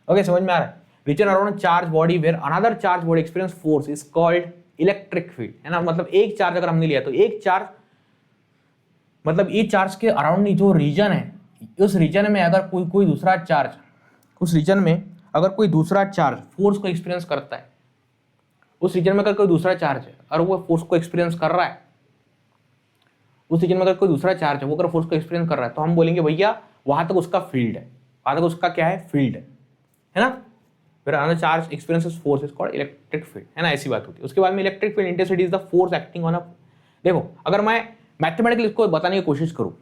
ओके समझ में आ रहा है, region around charge body where another charge body experience force is called electric field, है ना। मतलब एक चार्ज अगर हमने लिया तो एक चार्ज, मतलब ये चार्ज के अराउंड जो रीजन है, उस रीजन में अगर कोई दूसरा चार्ज, उस रीजन में अगर कोई दूसरा चार्ज फोर्स को एक्सपीरियंस करता है, उस रीजन में अगर कोई दूसरा चार्ज है और वो फोर्स को एक्सपीरियंस कर रहा है, उस रीजन में अगर कोई दूसरा चार्ज है वो अगर फोर्स को एक्सपीरियंस कर रहा है, तो हम बोलेंगे भैया वहां तक उसका फील्ड है, वहां तक उसका क्या है, फील्ड है ना। फिर another charge experiences force is called electric field, है ना, ऐसी बात होती है। उसके बाद में electric field intensity is the force acting on a, देखो अगर मैं मैथमेटिकली इसको बताने की कोशिश करूं,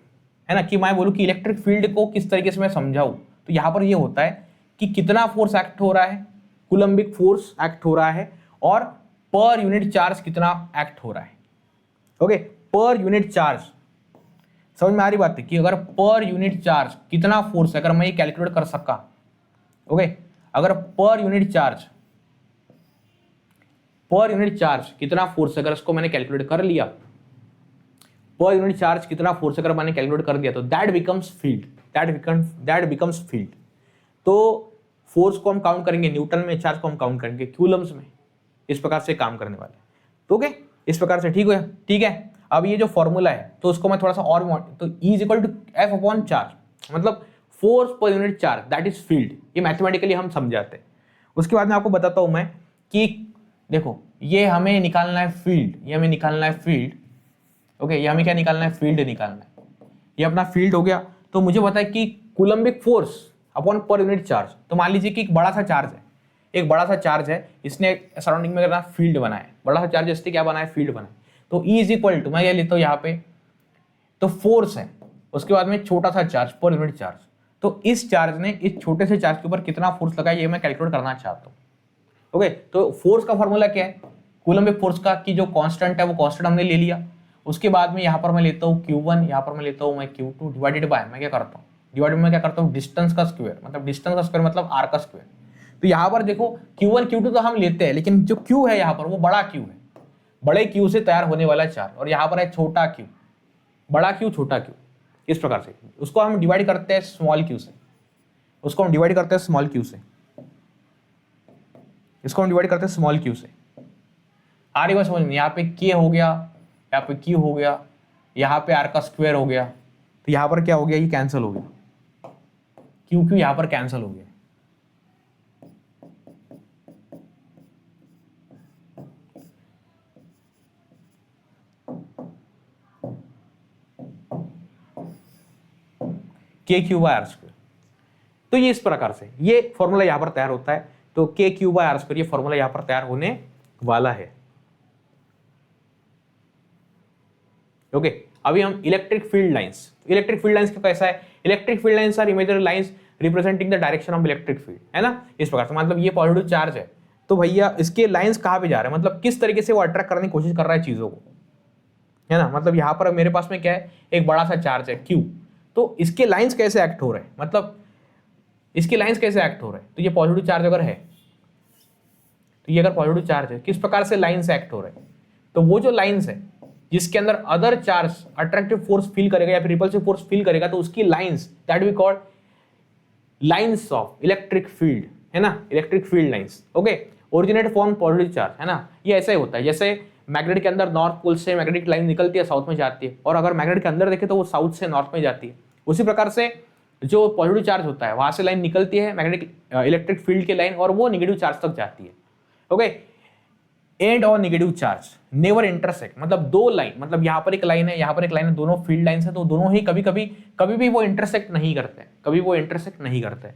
है ना, कि मैं बोलूं कि इलेक्ट्रिक फील्ड को किस तरीके से मैं समझाऊं, तो यहां पर ये होता है कि कितना फोर्स एक्ट हो रहा है, कूलम्बिक फोर्स एक्ट हो रहा है, और पर यूनिट चार्ज कितना एक्ट हो रहा है। ओके, पर यूनिट चार्ज, समझ में आ रही बात है कि अगर पर यूनिट चार्ज कितना फोर्स है, अगर मैं ये कैलकुलेट कर सका, ओके अगर पर यूनिट चार्ज कितना फोर्स है, अगर इसको मैंने कैलकुलेट कर लिया, पर यूनिट चार्ज कितना फोर्स अगर मैंने कैलकुलेट कर दिया, तो that becomes field, that becomes field. तो फोर्स को हम काउंट करेंगे न्यूटन में, चार्ज को हम काउंट करेंगे कूलम्स में, इस प्रकार से काम करने वाले। तो ओके, इस प्रकार से ठीक है। अब ये जो फॉर्मूला है तो उसको मैं थोड़ा सा और, तो E is equal to F upon charge, मतलब फोर्स पर unit charge that is field, ये मैथमेटिकली हम समझाते हैं। उसके बाद में आपको बताता हूं मैं कि देखो ये हमें निकालना है फील्ड, ये हमें निकालना है फील्ड, ओके ये हमें क्या निकालना है, फील्ड निकालना है। ये अपना फील्ड हो गया। तो मुझे पता है कि कूलम्बिक फोर्स अपॉन पर यूनिट चार्ज, तो मान लीजिए कि एक बड़ा सा चार्ज है, एक बड़ा सा चार्ज है, इसने सराउंडिंग में करना फील्ड बनाया, बड़ा सा चार्ज इसने क्या बनाया, फील्ड बनाया। तो E इज इक्वल टू, मैं ये लेता हूं यहाँ पे, तो फोर्स है, उसके बाद में छोटा सा चार्ज पर यूनिट चार्ज, तो इस चार्ज ने इस छोटे से चार्ज के ऊपर कितना फोर्स लगा ये मैं कैलकुलेट करना चाहता हूँ। ओके, तो फोर्स का फॉर्मूला क्या है, कूलम्बिक फोर्स का कि जो कांस्टेंट है वो कांस्टेंट हमने ले लिया। उसके बाद में यहाँ पर मैं लेता हूँ Q1, यहाँ पर मैं लेता हूँ मैं Q2 डिवाइडेड बाय मैं क्या करता हूँ, डिवाइडेड में क्या करता हूँ डिस्टेंस का स्क्वायर, मतलब डिस्टेंस का स्क्वायर मतलब r का स्क्वायर। तो यहाँ पर देखो Q1 Q2 तो हम लेते हैं, लेकिन जो Q है यहाँ पर वो बड़ा Q है, बड़े Q से तैयार होने वाला चार्ज, और यहाँ पर है छोटा Q, बड़ा Q छोटा Q। इस प्रकार से उसको हम डिवाइड करते हैं स्मॉल q से, उसको हम डिवाइड करते हैं स्मॉल q से, इसको हम डिवाइड करते हैं स्मॉल q से। आ रही बात समझ में, यहाँ पे k हो गया, यहाँ पे q हो गया, यहाँ पे r का स्क्वायर हो गया, तो यहाँ पर क्या हो गया, ये कैंसिल हो गया, q यहाँ पर कैंसिल हो गया। k q by r square. तो ये इस प्रकार से ये फॉर्मूला यहां पर तैयार होता है। तो k q by r square ये फॉर्मूला यहां पर तैयार होने वाला है। ओके, अभी हम electric field lines, electric field lines कैसा है, electric field lines are imaginary lines representing the direction of electric field, है ना। इस प्रकार से मतलब ये पॉजिटिव चार्ज है, तो भैया इसके लाइंस कहां पे जा रहे हैं, मतलब किस तरीके से वो अट्रैक्ट करने की कोशिश कर रहा है चीजों को, है ना। मतलब यहाँ पर मेरे पास में क्या है, एक बड़ा सा चार्ज है Q, तो इसके लाइंस कैसे एक्ट हो रहे हैं, मतलब इसके लाइंस कैसे एक्ट हो रहे हैं। तो ये पॉजिटिव चार्ज अगर है, तो ये अगर पॉजिटिव चार्ज है, किस प्रकार से लाइंस एक्ट हो रहे हैं, तो वो जो लाइंस है जिसके अंदर other charge attractive force feel करेगा या फिर रिपल्सिव फोर्स फील करेगा, तो उसकी lines that we call lines of electric field, है ना, electric field lines. Okay, originate form positive charge, है ना। ये ऐसा ही होता है जैसे मैग्नेट के अंदर नॉर्थ पोल से मैग्नेटिक लाइन निकलती है, साउथ में जाती है, और अगर मैग्नेट के अंदर देखें तो वो साउथ से नॉर्थ में जाती है। उसी प्रकार से जो पॉजिटिव चार्ज होता है वहां से लाइन निकलती है मैग्नेटिक इलेक्ट्रिक फील्ड की लाइन, और वो नेगेटिव चार्ज तक जाती है। ओके, एंड और नेगेटिव चार्ज नेवर इंटरसेक्ट, मतलब दो लाइन, मतलब यहाँ पर एक लाइन है, यहाँ पर एक लाइन है, दोनों फील्ड लाइंस है, तो दोनों ही कभी भी वो इंटरसेक्ट नहीं करते, कभी वो इंटरसेक्ट नहीं करते।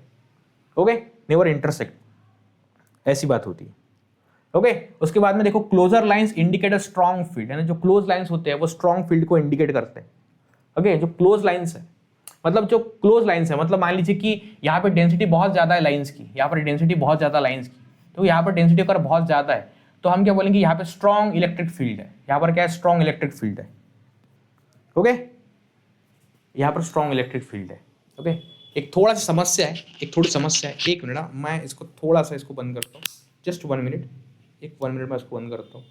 ओके, नेवर इंटरसेक्ट, ऐसी बात होती है। ओके, उसके बाद में देखो closer lines indicate a strong field, है ना। जो क्लोज लाइंस होते हैं वो स्ट्रॉन्ग फील्ड को इंडिकेट करते हैं। ओके, जो क्लोज लाइंस है, मतलब जो क्लोज लाइंस है, मतलब मान लीजिए कि यहाँ पे डेंसिटी बहुत ज्यादा है लाइंस की, यहाँ पर डेंसिटी बहुत ज्यादा लाइंस की, तो यहाँ पर डेंसिटी अगर बहुत ज्यादा है तो हम क्या बोलेंगे, यहाँ पे स्ट्रॉन्ग इलेक्ट्रिक फील्ड है, यहाँ पर क्या है, स्ट्रॉन्ग इलेक्ट्रिक फील्ड है। ओके, यहाँ पर स्ट्रॉन्ग इलेक्ट्रिक फील्ड है। ओके, एक थोड़ा सा समस्या है, एक थोड़ी समस्या है, एक मिनट, मैं इसको थोड़ा सा इसको बंद करता हूँ, जस्ट 1 मिनट, एक 1 मिनट में इसको बंद करता हूँ।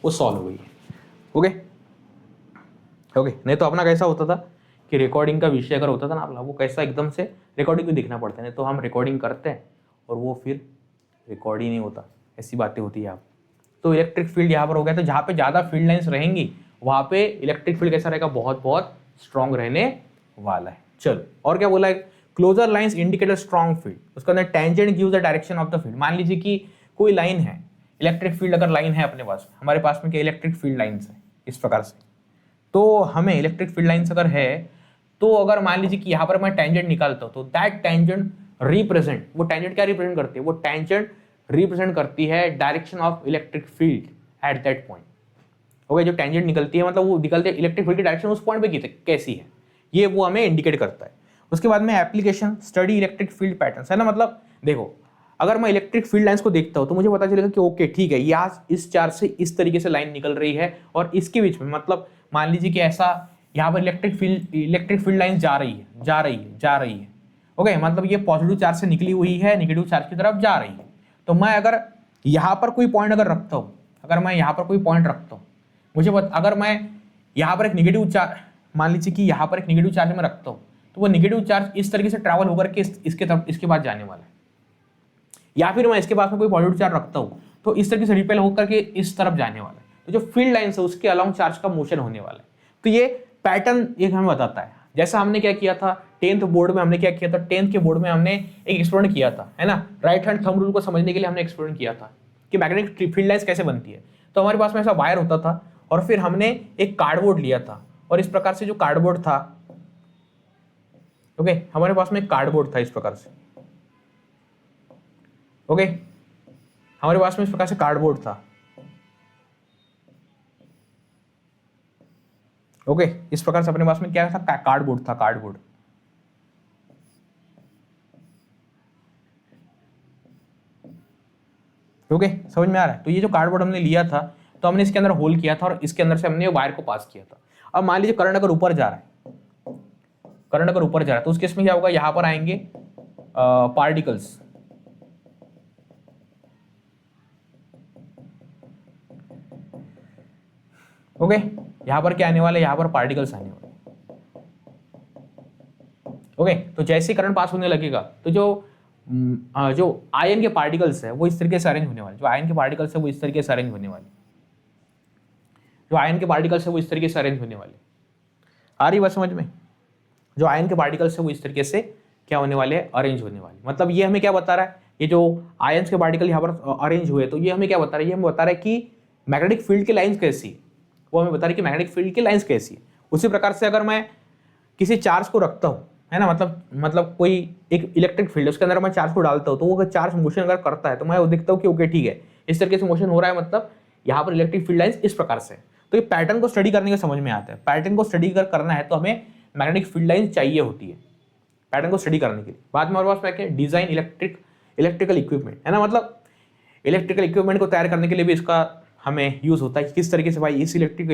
वो सॉल्व हो गई है। ओके, ओके, नहीं तो अपना कैसा होता था कि रिकॉर्डिंग का विषय अगर होता था ना अपना, वो कैसा एकदम से रिकॉर्डिंग भी देखना पड़ता है, नहीं तो हम रिकॉर्डिंग करते हैं और वो फिर रिकॉर्ड ही नहीं होता, ऐसी बातें होती है। आप तो इलेक्ट्रिक फील्ड यहाँ पर हो गया, तो जहाँ पे ज़्यादा फील्ड लाइंस रहेंगी वहाँ पे इलेक्ट्रिक फील्ड कैसा रहेगा, बहुत बहुत स्ट्रॉन्ग रहने वाला है। चलो, और क्या बोला है, closer lines indicate a strong field, उसके अंदर tangent gives the direction of the field. मान लीजिए कि कोई लाइन है, इलेक्ट्रिक फील्ड अगर लाइन है अपने पास, हमारे पास में क्या इलेक्ट्रिक फील्ड लाइंस है इस प्रकार से, तो हमें इलेक्ट्रिक फील्ड लाइंस अगर है, तो अगर मान लीजिए कि यहाँ पर मैं टेंजेंट निकालता हूँ, तो दैट टेंजेंट रिप्रेजेंट, वो टेंजेंट क्या रिप्रेजेंट करती है, वो टेंजेंट रिप्रेजेंट करती है direction of electric field at that point. Okay, जो टेंजेंट निकलती है मतलब वो निकलती है इलेक्ट्रिक फील्ड की डायरेक्शन उस पॉइंट पे कैसी है, ये वो हमें इंडिकेट करता है। उसके बाद में application study electric field patterns, है ना। मतलब देखो, अगर मैं इलेक्ट्रिक फील्ड लाइंस को देखता हूँ तो मुझे पता चलेगा कि ओके ठीक है, यहाँ इस चार्ज से इस तरीके से लाइन निकल रही है, और इसके बीच में मतलब मान लीजिए कि ऐसा यहाँ पर इलेक्ट्रिक फील्ड लाइन जा रही है। ओके, मतलब ये पॉजिटिव चार्ज से निकली हुई है, नेगेटिव चार्ज की तरफ जा रही है। तो मैं अगर यहाँ पर कोई पॉइंट अगर रखता हूँ, अगर मैं यहाँ पर कोई पॉइंट रखता हूँ, अगर मैं यहाँ पर एक निगेटिव चार्ज, मान लीजिए कि यहाँ पर एक निगेटिव चार्ज मैं रखता हूँ, तो वो निगेटिव चार्ज इस तरीके से ट्रैवल होकर के इसके तरफ, इसके बाद जाने वाला है। या फिर मैं इसके पास में कोई पॉजिटिव चार्ज रखता हूँ तो इस तरीके से रिपेल होकर के इस तरफ जाने वाला है। तो जो फील्ड लाइन्स है उसके अलोंग चार्ज का मोशन होने वाला है। तो ये पैटर्न एक हमें बताता है। जैसा हमने क्या किया था 10th बोर्ड में, हमने क्या किया था 10th के बोर्ड में हमने एक एक्सपेरिमेंट किया था, है ना, राइट हैंड थंब रूल को समझने के लिए हमने एक्सपेरिमेंट किया था कि मैग्नेटिक फील्ड लाइन्स कैसे बनती है। तो हमारे पास में ऐसा वायर होता था और फिर हमने एक कार्डबोर्ड लिया था और इस प्रकार से जो कार्डबोर्ड था, ओके, हमारे पास में एक कार्डबोर्ड था इस प्रकार से, ओके, हमारे पास में इस प्रकार से कार्डबोर्ड था, ओके, इस प्रकार से अपने पास में क्या था, कार्डबोर्ड था, कार्डबोर्ड, ओके, समझ में आ रहा है। तो ये जो कार्डबोर्ड हमने लिया था तो हमने इसके अंदर होल किया था और इसके अंदर से हमने वायर को पास किया था। अब मान लीजिए करंट अगर ऊपर जा रहा है, करंट अगर ऊपर जा रहा है तो उस केस में क्या होगा, यहां पर आएंगे पार्टिकल्स, ओके, यहां पर क्या आने वाले, यहां पर पार्टिकल्स आने वाले, ओके। तो जैसे ही करंट पास होने लगेगा तो जो आयन के पार्टिकल्स है वो इस तरीके से अरेंज होने वाले, जो आयन के पार्टिकल्स है वो इस तरीके से अरेंज होने वाले, जो आयन के पार्टिकल्स है वो इस तरीके से अरेंज होने वाले। आ रही बात समझ में? जो आयन के पार्टिकल्स है वो इस तरीके से क्या होने वाले हैं, अरेंज होने वाले। मतलब ये हमें क्या बता रहा है, ये जो आयन्स के पार्टिकल यहाँ पर अरेंज हुए तो ये हमें क्या बता रहा है, ये हमें बता रहा है कि मैग्नेटिक फील्ड की लाइंस कैसी है, वो हमें बता रही है कि मैग्नेटिक फील्ड की लाइंस कैसी है। उसी प्रकार से अगर मैं किसी चार्ज को रखता हूँ, है ना, मतलब कोई एक इलेक्ट्रिक फील्ड उसके अंदर मैं चार्ज को डालता हूँ तो वो अगर चार्ज मोशन अगर करता है तो मैं वो देखता हूँ कि ओके ठीक है इस तरीके से मोशन हो रहा है, मतलब यहाँ पर इलेक्ट्रिक फील्ड लाइंस इस प्रकार से। तो ये पैटर्न को स्टडी करने के समझ में आता है। पैटर्न को स्टडी करना है तो हमें मैग्नेटिक फील्ड लाइंस चाहिए होती है पैटर्न को स्टडी करने के लिए। बाद में हमारे पास क्या है, डिजाइन इलेक्ट्रिकल इक्विपमेंट, है ना, मतलब इलेक्ट्रिकल इक्विपमेंट को तैयार करने के लिए भी इसका हमें यूज होता है कि किस तरीके से भाई इस इलेक्ट्रिक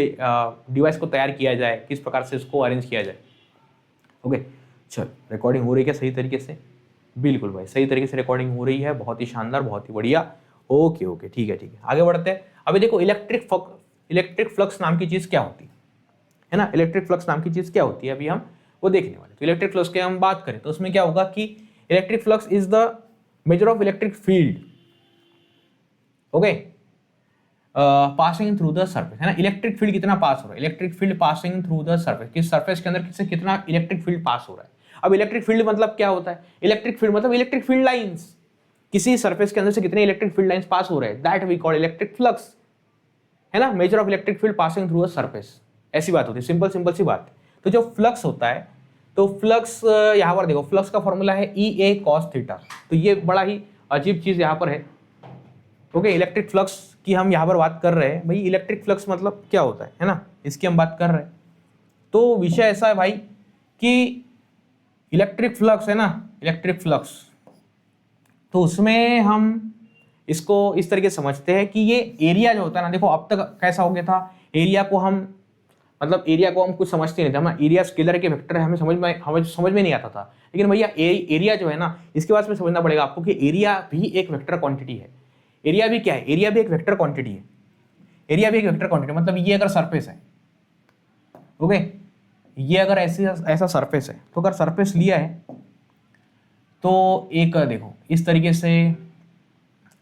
डिवाइस को तैयार किया जाए, किस प्रकार से इसको अरेंज किया जाए। ओके, चल रिकॉर्डिंग हो रही है क्या सही तरीके से? बिल्कुल भाई सही तरीके से रिकॉर्डिंग हो रही है, बहुत ही शानदार, बहुत ही बढ़िया। ओके ओके, ठीक है ठीक है, आगे बढ़ते हैं। अभी देखो इलेक्ट्रिक फ्लक्स नाम की चीज क्या होती है ना, इलेक्ट्रिक फ्लक्स नाम की चीज क्या होती है अभी हम वो देखने वाले। तो इलेक्ट्रिक फ्लक्स की हम बात करें तो उसमें क्या होगा कि electric flux is the major of electric field, okay, passing through the surface, है ना। इलेक्ट्रिक फील्ड कितना पास हो रहा है, electric field passing through the surface, किस सरफेस के अंदर किससे कितना इलेक्ट्रिक फील्ड पास हो रहा है। अब इलेक्ट्रिक फील्ड मतलब क्या होता है, इलेक्ट्रिक फील्ड मतलब इलेक्ट्रिक फील्ड लाइंस, किसी सरफेस के अंदर से कितने इलेक्ट्रिक फील्ड लाइंस पास हो रहे हैं, that we call electric flux, है ना, measure of electric field passing through a surface. ऐसी बात होती है, सिंपल सी बात। तो जो फ्लक्स होता है, तो फ्लक्स यहाँ पर देखो, फ्लक्स का फॉर्मूला है EA cos थीटा। तो ये बड़ा ही अजीब चीज यहाँ पर है, ओके। इलेक्ट्रिक फ्लक्स की हम यहाँ पर बात कर रहे हैं भाई, इलेक्ट्रिक फ्लक्स मतलब क्या होता है ना, इसकी हम बात कर रहे हैं। तो विषय ऐसा है भाई कि इलेक्ट्रिक फ्लक्स है ना, इलेक्ट्रिक फ्लक्स, तो उसमें हम इसको इस तरीके से समझते हैं कि ये एरिया जो होता है ना, देखो अब तक कैसा हो गया था, एरिया को हम कुछ समझते नहीं थे, हम एरिया स्केलर के वेक्टर है, हमें समझ में नहीं आता था। लेकिन भैया एरिया जो है ना, इसके बाद में समझना पड़ेगा आपको कि एरिया भी एक वेक्टर क्वांटिटी है। एरिया भी क्या है, एरिया भी एक वेक्टर क्वांटिटी है, एरिया भी एक वेक्टर क्वांटिटी। मतलब ये अगर सरफेस है, ओके, ये अगर ऐसा सरफेस है, तो अगर सरफेस लिया है तो एक देखो इस तरीके से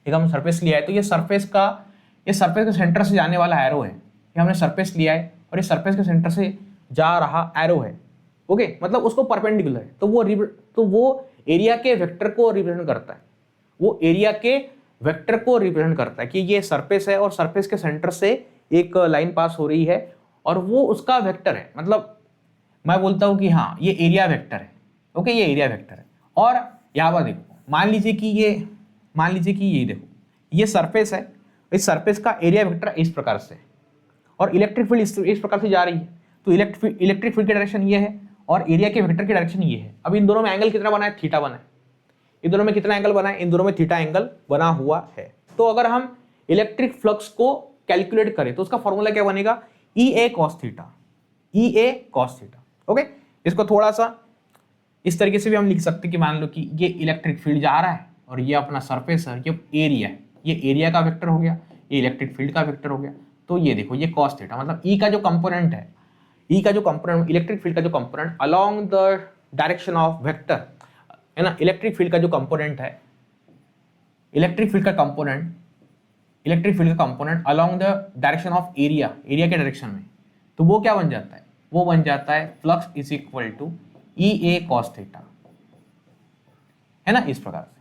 एक हम सरफेस लिया है, तो ये सरफेस के सेंटर से जाने वाला एरो है। ये हमने सरफेस लिया है और ये सरफेस के सेंटर से जा रहा एरो है, ओके, मतलब उसको परपेंडिकुलर है। तो वो एरिया के वेक्टर को रिप्रेजेंट करता है, वो एरिया के वेक्टर को रिप्रेजेंट करता है कि ये सरफेस है और सरफेस के सेंटर से एक लाइन पास हो रही है और वो उसका वेक्टर है। मतलब मैं बोलता हूं कि हाँ ये एरिया वेक्टर है, ओके, ये एरिया वेक्टर है। और यहाँ पर देखो, मान लीजिए कि ये देखो, ये सरफेस है, इस सरफेस का एरिया वेक्टर इस प्रकार से, और इलेक्ट्रिक फील्ड इस प्रकार से जा रही है। तो इलेक्ट्रिक फील्ड की डायरेक्शन ये है और एरिया के वेक्टर की डायरेक्शन ये है। अब इन दोनों में एंगल कितना बना है, थीटा बना है। इन दोनों में कितना एंगल बना है, इन दोनों में थीटा एंगल बना हुआ है। तो अगर हम इलेक्ट्रिक फ्लक्स को कैलकुलेट करें तो उसका फॉर्मूला क्या बनेगा, EA cos theta, EA cos theta, okay. इसको थोड़ा सा इस तरीके से भी हम लिख सकते हैं कि मान लो कि ये इलेक्ट्रिक फील्ड जा रहा है और ये अपना सरफेस है, ये एरिया है, ये एरिया का वेक्टर हो गया, ये इलेक्ट्रिक फील्ड का वेक्टर हो गया। तो ये देखो, ये cos थीटा मतलब E का जो कंपोनेंट है, ई का जो कंपोनेंट, इलेक्ट्रिक फील्ड का जो component along the direction of vector है ना, इलेक्ट्रिक फील्ड का जो कंपोनेंट है, इलेक्ट्रिक फील्ड का component along the direction of area के डायरेक्शन में, तो वो क्या बन जाता है, वो बन जाता है flux is equal to E A cos theta, है ना, इस प्रकार से,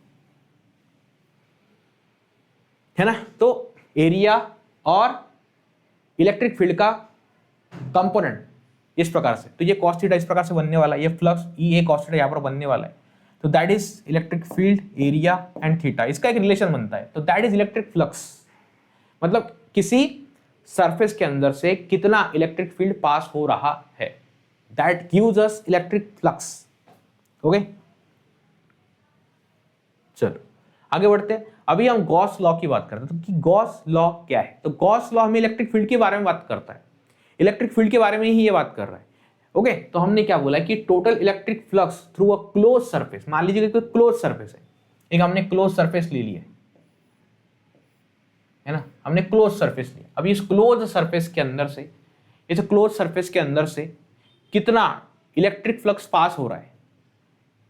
है ना। तो एरिया और इलेक्ट्रिक फील्ड का कंपोनेंट इस प्रकार से, तो ये कॉस थीटा इस प्रकार से बनने वाला है, ये flux E A cos theta यहां पर बनने वाला है, तो that is electric field area and theta, इसका एक रिलेशन बनता है, तो दैट इज इलेक्ट्रिक फ्लक्स, मतलब किसी सरफेस के अंदर से कितना इलेक्ट्रिक फील्ड पास हो रहा है, that gives us electric flux. Okay, चलो आगे बढ़ते हैं। अभी हम गॉस लॉ की बात करते हैं, तो कि गॉस लॉ क्या है, तो गॉस लॉ हमें इलेक्ट्रिक फील्ड के बारे में बात करता है, इलेक्ट्रिक फील्ड के बारे में ही ये बात कर रहा है। ओके, तो हमने क्या बोला कि total electric flux through a close surface, मान लीजिए कि क्लोज सरफेस है, एक हमने क्लोज सरफेस ले लिया है ना, हमने क्लोज सरफेस लिया, अभी इस क्लोज सरफेस के अंदर से, इस क्लोज सरफेस के अंदर से कितना इलेक्ट्रिक फ्लक्स पास हो रहा है,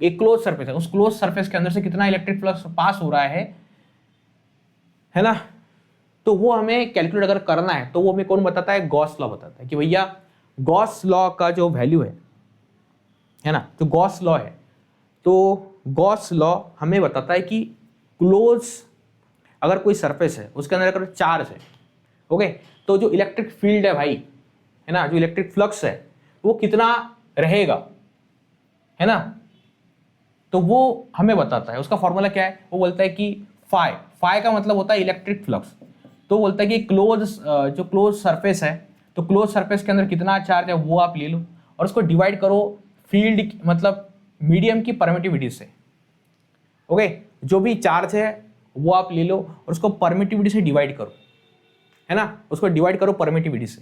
एक क्लोज सरफेस है, उस क्लोज सरफेस के अंदर से कितना इलेक्ट्रिक फ्लक्स पास हो रहा है ना, तो वो हमें कैलकुलेट अगर करना है तो वो हमें कौन बताता है, गॉस लॉ बताता है कि भैया गॉस लॉ का जो वैल्यू है ना, तो गॉस लॉ है, तो गॉस लॉ हमें बताता है कि क्लोज अगर कोई सरफेस है उसके अंदर अगर चार्ज है, ओके, तो जो इलेक्ट्रिक फील्ड है भाई, है ना, जो इलेक्ट्रिक फ्लक्स है वो कितना रहेगा, है ना, तो वो हमें बताता है, उसका फॉर्मूला क्या है, वो बोलता है कि फाई का मतलब होता है इलेक्ट्रिक फ्लक्स, तो बोलता है कि जो क्लोज सरफेस है, तो क्लोज सरफेस के अंदर कितना चार्ज है वो आप ले लो और उसको डिवाइड करो फील्ड मतलब मीडियम की परमिटिविटी से। ओके, जो भी चार्ज है वो आप ले लो और उसको परमिटिविटी से डिवाइड करो, है ना, उसको डिवाइड करो परमिटिविटी से।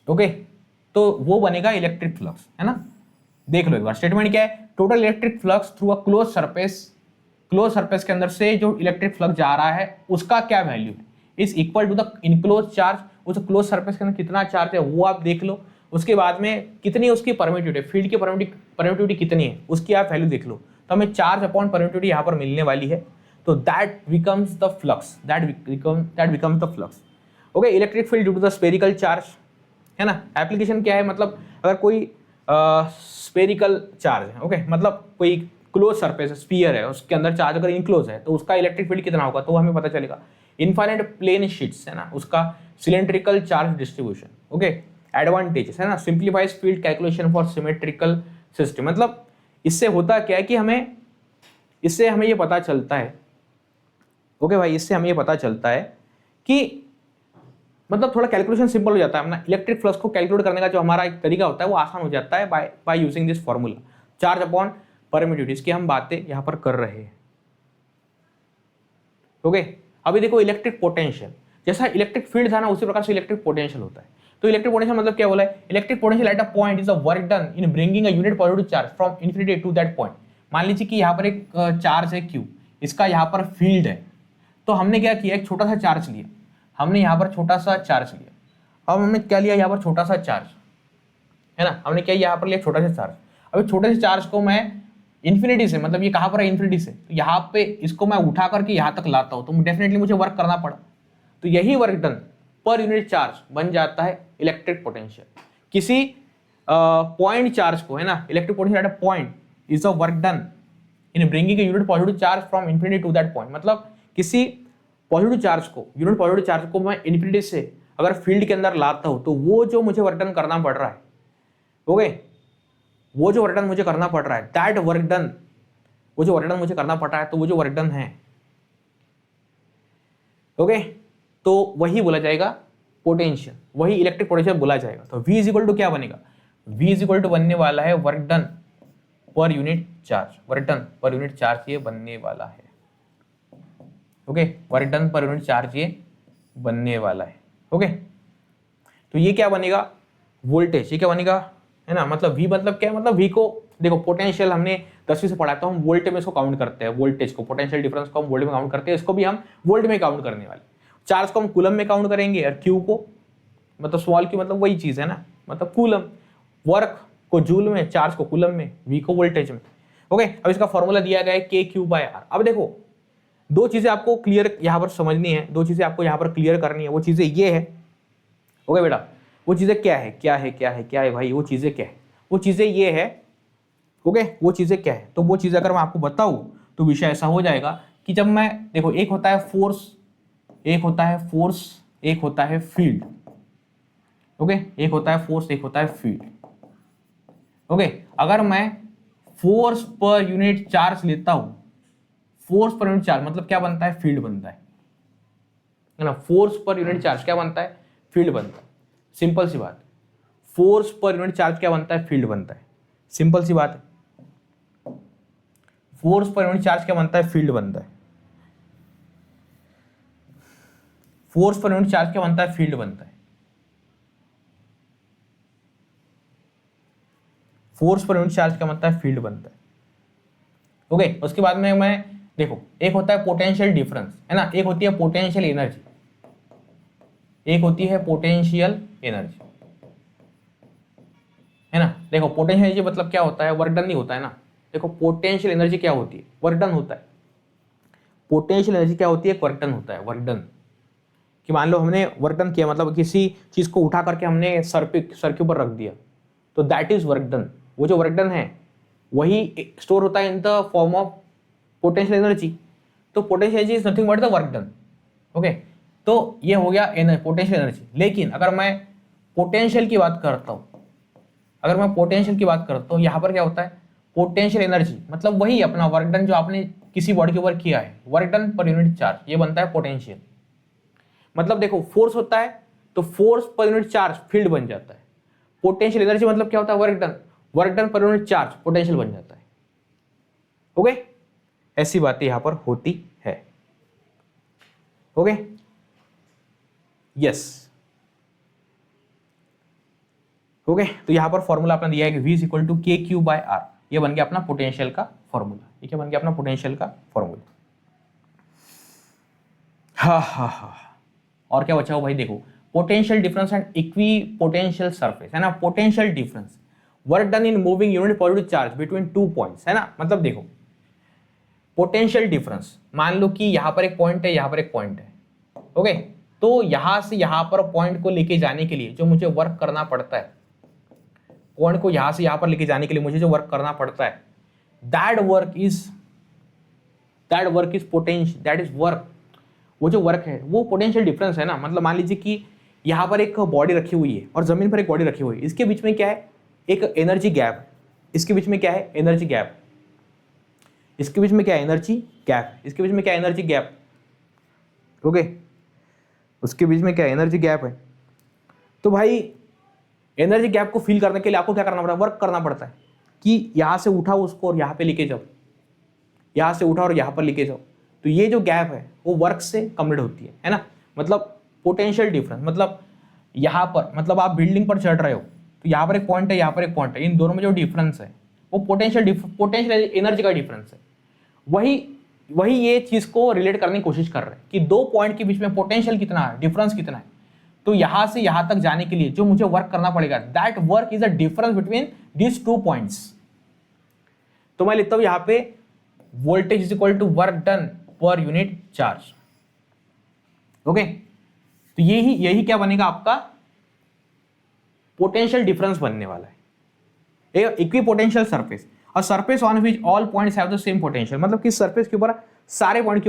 ओके, तो वो बनेगा इलेक्ट्रिक फ्लक्स, है ना। देख लो एक बार स्टेटमेंट क्या है, total electric flux through a close surface के अंदर से जो इलेक्ट्रिक फ्लक्स जा रहा है उसका क्या वैल्यू है, is equal to the enclose charge, उस क्लोज सरफेस के अंदर कितना चार्ज है वो आप देख लो, उसके बाद में कितनी उसकी परमिटिविटी, फील्ड की परमिटिविटी कितनी है उसकी आप वैल्यू देख लो, तो हमें चार्ज अपॉन परमिटिविटी यहाँ पर मिलने वाली है, तो that becomes the flux, that becomes the flux. Okay, electric field due to the spherical charge, है ना, एप्लीकेशन क्या है, मतलब अगर कोई स्फेरिकल चार्ज है, ओके, मतलब कोई क्लोज सरफेस है, स्फीयर है, उसके अंदर चार्ज अगर इनक्लोज है तो उसका इलेक्ट्रिक फील्ड कितना होगा, तो हमें पता चलेगा। इनफाइनाइट प्लेन शीट्स, है ना, उसका cylindrical charge distribution, okay, advantages, है ना, simplifies field calculation for symmetrical system, मतलब इससे होता क्या है कि इससे हमें ये पता चलता है, ओके भाई, इससे हमें ये पता चलता है कि मतलब थोड़ा कैलकुलेशन सिंपल हो जाता है अपना, इलेक्ट्रिक फ्लक्स को कैलकुलेट करने का जो हमारा एक तरीका होता है वो आसान हो जाता है by using this formula, charge upon permittivity, इसकी हम बातें यहां पर कर रहे हैं। ओके, अभी देखो इलेक्ट्रिक पोटेंशियल, जैसा इलेक्ट्रिक फील्ड था ना उसी प्रकार से इलेक्ट्रिक पोटेंशियल होता है, तो इलेक्ट्रिक पोटेंशियल मतलब क्या बोला है, electric potential at a point is a work done in bringing a unit positive charge from infinity to that point. मान लीजिए कि यहाँ पर एक चार्ज है Q, इसका यहाँ पर फील्ड है, तो हमने क्या किया, एक छोटा सा चार्ज लिया, हमने यहाँ पर छोटा सा चार्ज लिया, अब हमने क्या लिया, यहाँ पर छोटा सा चार्ज, है ना, हमने क्या यहाँ पर लिया छोटा सा चार्ज, अभी छोटे से चार्ज को मैं इन्फिनिटी से, मतलब ये कहाँ पर है इन्फिनिटी से, तो यहाँ पे इसको मैं उठा करके यहाँ तक लाता हूँ, तो डेफिनेटली मुझे वर्क करना पड़ा, तो यही work done per unit charge बन जाता है इलेक्ट्रिक पोटेंशियल। किसी पॉइंट चार्ज को, है ना, electric potential at a point is a work done in bringing a unit positive charge from infinity to that point, मतलब किसी पॉजिटिव चार्ज को, यूनिट पॉजिटिव चार्ज को मैं इन्फिनिटी से अगर फील्ड के अंदर लाता हूं तो वो जो मुझे वर्क डन करना पड़ रहा है, ओके, वो जो वर्क डन मुझे करना पड़ रहा है, दैट वर्क डन, वो जो वर्क डन मुझे करना पड़ रहा है, तो वो जो वर्क डन है, ओके, तो वही बोला जाएगा पोटेंशियल, वही इलेक्ट्रिक पोटेंशियल बोला जाएगा। तो V इज इक्वल टू क्या बनेगा, V इज इक्वल टू बनने वाला है work done per unit charge, work done per unit charge ये बनने वाला है, okay, work done per unit charge ये बनने वाला है, ओके, तो ये क्या बनेगा, वोल्टेज, ये क्या बनेगा, है ना, मतलब V मतलब क्या है, मतलब V को देखो पोटेंशियल हमने 10वीं से पढ़ा, तो हम वोल्ट में इसको काउंट करते हैं, वोल्टेज को, पोटेंशियल डिफरेंस को हम वोल्ट में काउंट करते हैं, इसको भी हम वोल्ट में काउंट करने वाले, चार्ज को हम कूलम में काउंट करेंगे और क्यू को, मतलब स्मॉल क्यू मतलब वही चीज है ना, मतलब कूलम। वर्क को जूल में, चार्ज को कूलम में, वी को वोल्टेज में। ओके, अब इसका फॉर्मूला दिया गया है के क्यू बाय आर। अब देखो दो चीजें आपको क्लियर यहां पर समझनी है, दो चीजें आपको यहां पर क्लियर करनी है। वो चीजें ये है, ओके बेटा, वो चीजें क्या है, क्या है, क्या है, क्या है भाई, वो चीजें क्या है, वो चीजें ये है। ओके, वो चीजें क्या है, तो वो चीजें अगर मैं आपको बताऊं तो विषय ऐसा हो जाएगा कि जब मैं, देखो एक होता है फोर्स, एक होता है फोर्स, एक होता है फील्ड। ओके, एक होता है फोर्स, एक होता है फील्ड। ओके, अगर मैं फोर्स पर यूनिट चार्ज लेता हूं, फोर्स पर यूनिट चार्ज मतलब क्या बनता है, फील्ड बनता है ना। फोर्स पर यूनिट चार्ज क्या बनता है, फील्ड बनता है। सिंपल सी बात, फोर्स पर यूनिट चार्ज क्या बनता है, फील्ड बनता है। सिंपल सी बात है, फोर्स पर यूनिट चार्ज क्या बनता है, फील्ड बनता है। फोर्स पर यूनिट चार्ज क्या बनता है, फील्ड बनता है। फोर्स पर यूनिट चार्ज क्या बनता है, फील्ड बनता है। ओके, उसके बाद में मैं देखो, एक होता है पोटेंशियल डिफरेंस, है ना, एक होती है पोटेंशियल एनर्जी, एक होती है पोटेंशियल एनर्जी, है ना। देखो पोटेंशियल एनर्जी मतलब क्या होता है, वर्क डन नहीं होता है ना। देखो पोटेंशियल एनर्जी क्या होती है, वर्क डन होता है। पोटेंशियल एनर्जी क्या होती है, वर्क डन होता है, वर्क डन। कि मान लो हमने वर्क डन किया, मतलब किसी चीज को उठा करके हमने सर के ऊपर रख दिया, तो दैट इज वर्क डन। वो जो वर्क डन है वही स्टोर होता है in the form of potential energy. तो potential energy is nothing but the work done. Okay, तो ये हो गया पोटेंशियल एनर्जी। लेकिन अगर मैं पोटेंशियल की बात करता हूं, अगर मैं पोटेंशियल की बात करता हूं, यहां पर क्या होता है, पोटेंशियल एनर्जी मतलब वही अपना वर्क डन जो आपने किसी बॉडी के ऊपर किया है, work done per unit charge, ये बनता है पोटेंशियल। मतलब देखो फोर्स होता है तो फोर्स पर यूनिट चार्ज फील्ड बन जाता है। पोटेंशियल एनर्जी मतलब क्या होता है, work done, work done per unit charge potential बन जाता है। ओके, ऐसी बातें यहां पर होती है। Okay, yes. ओके, तो यहां पर फॉर्मूला अपना दिया है कि v इज इक्वल टू के क्यू बाय आर। ये बन गया अपना पोटेंशियल का फॉर्मूला। ये क्या बन गया अपना पोटेंशियल का फॉर्मूला। हा हा हा, और क्या बचा हो भाई, देखो potential difference and equi potential surface, है ना। Potential difference, work done in moving unit positive charge between two points, है ना। मतलब देखो पोटेंशियल डिफरेंस, मान लो कि यहां पर एक पॉइंट है, यहां पर एक पॉइंट है। ओके, तो यहां से यहां पर पॉइंट को लेके जाने के लिए जो मुझे वर्क करना पड़ता है, पॉइंट को यहां से यहां पर लेके जाने के लिए मुझे जो वर्क करना पड़ता है, that work is potential, that is work. वो जो वर्क है वो पोटेंशियल डिफरेंस है ना। मतलब मान लीजिए कि यहां पर एक बॉडी रखी हुई है और जमीन पर एक बॉडी रखी हुई है, इसके बीच में क्या है, एक एनर्जी गैप। इसके बीच में क्या है, एनर्जी गैप। इसके बीच में क्या है, एनर्जी गैप। इसके बीच में क्या है, एनर्जी गैप। ओके, उसके बीच में क्या है, एनर्जी गैप है। तो भाई एनर्जी गैप को फिल करने के लिए आपको क्या करना पड़ता है, वर्क करना पड़ता है कि यहां से उठाओ उसको और यहां पे लेके जाओ, यहां से उठाओ और यहां पर लेके जाओ। तो ये जो गैप है वो वर्क से कंप्लीट होती है ना। मतलब पोटेंशियल डिफरेंस मतलब यहां पर, मतलब आप बिल्डिंग पर चढ़ रहे हो तो यहां पर एक पॉइंट है, यहां पर एक पॉइंट है, इन दोनों में जो डिफरेंस है वो पोटेंशियल एनर्जी का डिफरेंस है। वही वही ये चीज को रिलेट करने की कोशिश कर रहे हैं कि दो पॉइंट के बीच में पोटेंशियल कितना है, डिफरेंस कितना है। तो यहां से यहां तक जाने के लिए जो मुझे वर्क करना पड़ेगा, that work is a difference between these two points. तो मैं लिखता हूं यहां पे voltage is equal to work done per unit charge. Okay, तो यही क्या बनेगा आपका पोटेंशियल डिफरेंस बनने वाला है। इक्वी पोटेंशियल सरफेस, और surface on which all points have the same potential, मतलब कि सरफेस के ऊपर सारे पॉइंट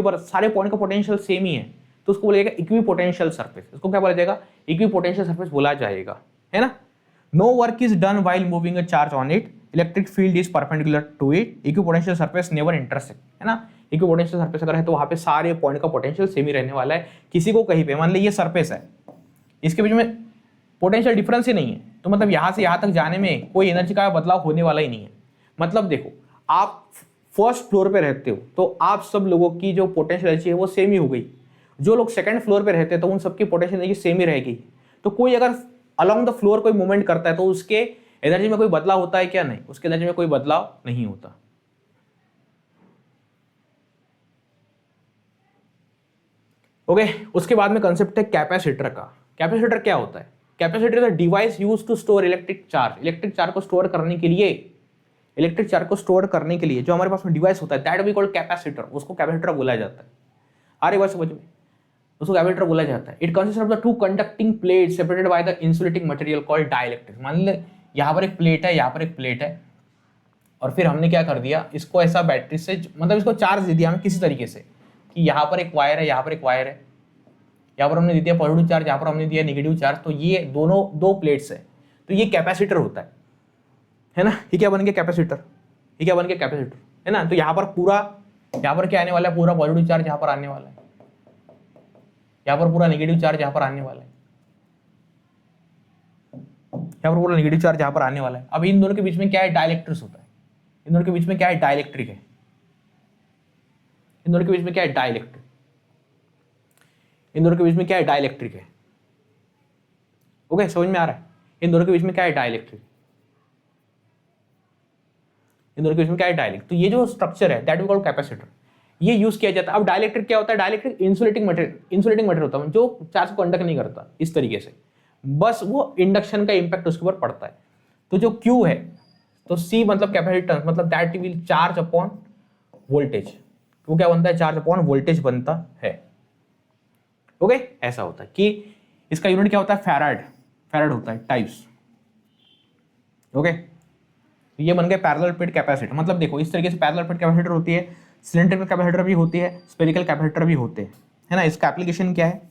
का पोटेंशियल सेम ही है, तो उसको बोलेगा इक्वी पोटेंशियल सरफेस। इसको क्या बोला जाएगा, इक्वी पोटेंशियल सरफेस बोला जाएगा, है ना। No work is done while moving a charge on it, electric field is perpendicular to it, equipotential surface never intersect, है ना। इक्वी पोटेंशियल सरफेस अगर है तो वहां पे सारे पॉइंट का पोटेंशियल सेम ही रहने वाला है। किसी को कहीं पे मान ली ये सरफेस है, इसके बीच में पोटेंशियल डिफरेंस ही नहीं है, तो मतलब यहां से यहां तक जाने में कोई एनर्जी का बदलाव होने वाला ही नहीं है। मतलब देखो आप फर्स्ट फ्लोर पे रहते हो तो आप सब लोगों की जो पोटेंशियल एनर्जी है वो सेम ही हो गई। जो लोग सेकंड फ्लोर पे रहते हैं तो उन सबकी पोटेंशियल एनर्जी सेम ही रहेगी। तो कोई अगर अलोंग द फ्लोर कोई मूवमेंट करता है तो उसके एनर्जी में कोई बदलाव होता है क्या, नहीं, उसके एनर्जी में कोई बदलाव नहीं होता। ओके उसके बाद में कंसेप्ट है कैपेसिटर का। कैपेसिटर क्या होता है? Capacitor is a device use to store electric charge. Electric charge को स्टोर करने के लिए, इलेक्ट्रिक चार्ज को स्टोर करने के लिए जो हमारे पास में डिवाइस होता है दैट वी कॉल्ड कैपेसिटर, उसको कैपेसिटर बोला जाता है। आ रही बात समझ में? उसको कैपेसिटर बोला जाता है। It consist of the two conducting plate separated by the insulating material called dielectric. मान ले यहाँ पर एक प्लेट है, यहाँ पर एक प्लेट है, और फिर हमने क्या कर दिया, इसको ऐसा बैटरी से मतलब इसको चार्ज दे दिया हमें किसी तरीके से कि यहाँ पर एक वायर है, यहाँ पर एक वायर है, यहाँ पर हमने दे दिया पॉजिटिव चार्ज, यहाँ पर हमने दिया नेगेटिव चार्ज, तो ये दोनों दो प्लेट्स है, तो ये कैपेसिटर होता है ना। ये क्या बन गया? कैपेसिटर। ये क्या बन गया? कैपेसिटर, है ना। तो यहाँ पर पूरा, यहाँ पर क्या आने वाला है? पूरा पॉजिटिव चार्ज यहाँ पर आने वाला है, यहाँ पर पूरा नेगेटिव चार्ज यहाँ पर आने वाला है, यहाँ पर पूरा नेगेटिव चार्ज यहाँ पर आने वाला है। अब इन दोनों के बीच में क्या है? डाइलेक्ट्रिक होता है। इन दोनों के बीच में क्या है? डाइलेक्ट्रिक है। इन दोनों के बीच में क्या है? डाइलेक्ट्रिक। इन दोनों के बीच में क्या है? डाइलेक्ट्रिक है। ओके समझ में आ रहा है? इन दोनों के बीच में क्या है? डाइलेक्ट्रिक। इन दोनों के बीच में क्या है? डाइलेक्ट्रिक। तो ये जो स्ट्रक्चर है दैट वी कॉल कैपेसिटर, ये यूज किया जाता है। अब डाइलेक्ट्रिक क्या होता है? Dielectric insulating material, insulating material होता है जो चार्ज को कंडक्ट नहीं करता इस तरीके से, बस वो इंडक्शन का इंपैक्ट उसके ऊपर पड़ता है। तो जो Q है, तो C मतलब कैपेसिटेंस, मतलब that will charge upon voltage. वो क्या बनता है? चार्ज अपॉन वोल्टेज बनता है। ओके ऐसा होता है कि इसका यूनिट क्या होता है? फैराड। फैराड होता है टाइप्स। ओके ये बन गए पैरेलल प्लेट कैपेसिटर। मतलब देखो इस तरीके से पैरेलल प्लेट कैपेसिटर होती है, सिलेंड्रिकल कैपेसिटर भी होती है, स्फेरिकल कैपेसिटर भी होते हैं, है ना। इसका एप्लीकेशन क्या है?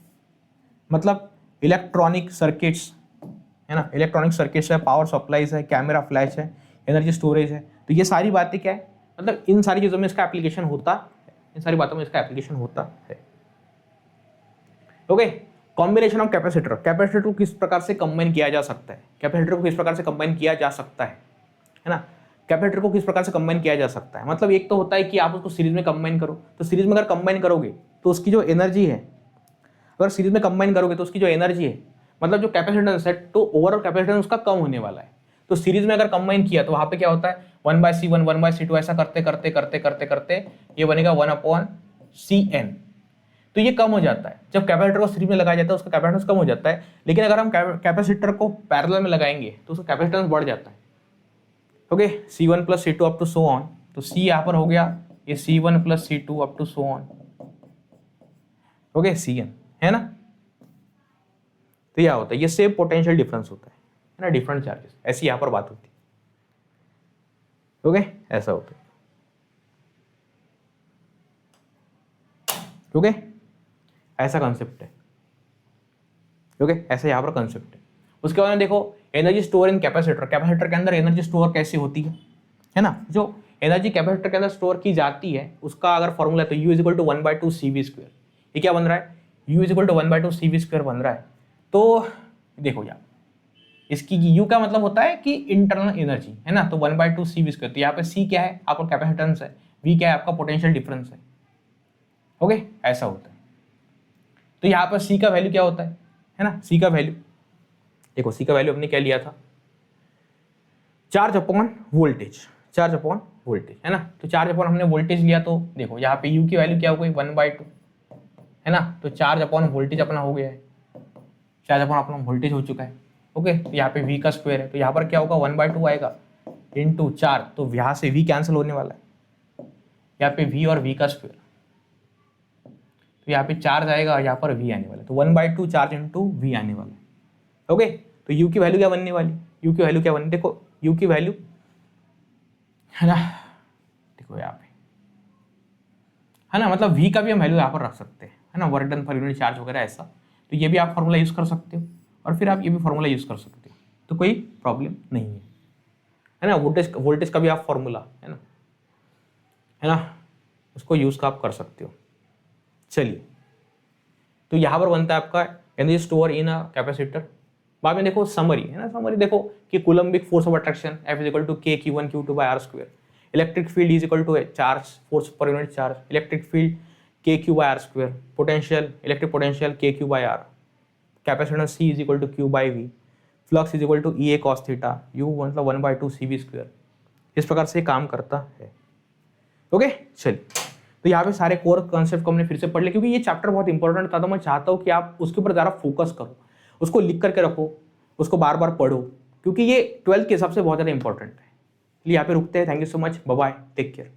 मतलब इलेक्ट्रॉनिक सर्किट्स, है ना। इलेक्ट्रॉनिक सर्किट्स है, पावर सप्लाईज है, कैमरा फ्लैश है, एनर्जी स्टोरेज है, तो ये सारी बातें क्या है? मतलब इन सारी चीज़ों में इसका एप्लीकेशन होता है, इन सारी बातों में इसका एप्लीकेशन होता है। Okay combination of capacitor. Capacitor को किस प्रकार से कंबाइन किया जा सकता है? कैपेसिटर को किस प्रकार से कंबाइन किया जा सकता है ना। कैपेसिटर को किस प्रकार से कंबाइन किया जा सकता है? मतलब एक तो होता है कि आप उसको सीरीज में कंबाइन करो, तो सीरीज में अगर कंबाइन करोगे तो उसकी जो एनर्जी है, अगर सीरीज में कंबाइन करोगे तो उसकी जो एनर्जी है, मतलब जो कैपेसिटेंस है, तो ओवरऑल कैपेसिटेंस उसका कम होने वाला है। तो सीरीज में अगर कंबाइन किया तो वहां पे क्या होता है? 1/C1 1/C2 ऐसा करते करते करते करते करते ये बनेगा 1/CN। तो ये कम हो जाता है जब कैपेसिटर को सीरीज में लगाया जाता है, उसका कैपेसिटेंस कम हो जाता है। लेकिन अगर हम कैपेसिटर को पैरेलल में लगाएंगे तो उसका कैपेसिटेंस बढ़ जाता है। Okay C1 + C2 up to so on. तो C यहाँ पर हो गया ये C1 + C2 up to so on. Okay CN है ना। तो क्या होता है? ये सेम पोटेंशियल डिफरेंस होता है ना, डिफरेंट चार्जेस। ऐसी यहाँ पर बात होती है। ओके ऐसा होता है। ओके ऐसा कॉन्सेप्ट है। ओके ऐसा यहाँ पर कॉन्सेप्ट है। उसके बाद में देखो एनर्जी स्टोर इन कैपेसिटर। कैपेसिटर के अंदर एनर्जी स्टोर कैसे होती है ना। जो एनर्जी कैपेसिटर के अंदर स्टोर की जाती है उसका अगर फॉर्मूला है तो U = 1/2CV²। ये क्या बन रहा है? U = 1/2CV² बन रहा है। तो देखो यार इसकी U का मतलब होता है कि इंटरनल एनर्जी, है ना। तो 1/2CV²। तो यहाँ पे C क्या है? आपका कैपेसिटेंस है, V क्या है? आपका पोटेंशियल डिफरेंस है। ओके ऐसा होता है। तो यहाँ पर C का वैल्यू क्या होता है ना। C का वैल्यू देखो, C का वैल्यू हमने क्या लिया था? Charge upon voltage. Charge upon voltage, है ना। तो चार्ज अपॉन हमने वोल्टेज लिया, तो देखो यहाँ पे U की वैल्यू क्या हो गई? 1/2, है ना। तो चार्ज अपॉन वोल्टेज अपना हो गया है, चार्ज अपॉन अपना वोल्टेज हो चुका है। ओके तो यहाँ पे V का स्क्वायर है, तो यहाँ पर क्या होगा? 1/2 आएगा इंटू चार्ज, तो यहाँ से V कैंसिल होने वाला है, यहाँ पे V और V का स्क्वायर, तो यहाँ पे चार्ज आएगा, यहाँ पर V आने वाला है, तो 1/2 चार्ज इंटू V आने वाला है। ओके तो U की वैल्यू क्या बनने वाली? U की वैल्यू क्या बननी? देखो U की वैल्यू, है ना, देखो यहाँ पे, है ना, मतलब V का भी हम वैल्यू यहाँ पर रख सकते हैं, है ना, work done per unit charge वगैरह ऐसा। तो ये भी आप फॉर्मूला यूज कर सकते हो और फिर आप ये भी फॉर्मूला यूज कर सकते हो, तो कोई प्रॉब्लम नहीं है ना। वोल्टेज का भी आप फॉर्मूला, है ना, उसको यूज का आप कर सकते हो। चलिए तो यहाँ पर बनता है आपका energy store in a capacitor. बाद में देखो समरी, है ना। समरी देखो कि coulombic force of attraction F = K(Q1Q2)/r²। Electric field is equal to charge, force पर unit charge, electric field KQ/r², potential, electric potential KQ/r, capacitance C = Q/V, flux is equal to EA cos θ, U मतलब 1/2CV²। इस प्रकार से काम करता है। Okay चलिए तो यहाँ पे सारे कोर कॉन्सेप्ट को हमने फिर से पढ़ लिया, क्योंकि ये चैप्टर बहुत इंपॉर्टेंट था, तो मैं चाहता हूँ कि आप उसके ऊपर ज़्यादा फोकस करो, उसको लिख करके रखो, उसको बार बार पढ़ो, क्योंकि ये 12th के हिसाब से बहुत ज़्यादा इंपॉर्टेंट है। यहाँ पे रुकते हैं। Thank you so much, bye bye, take care.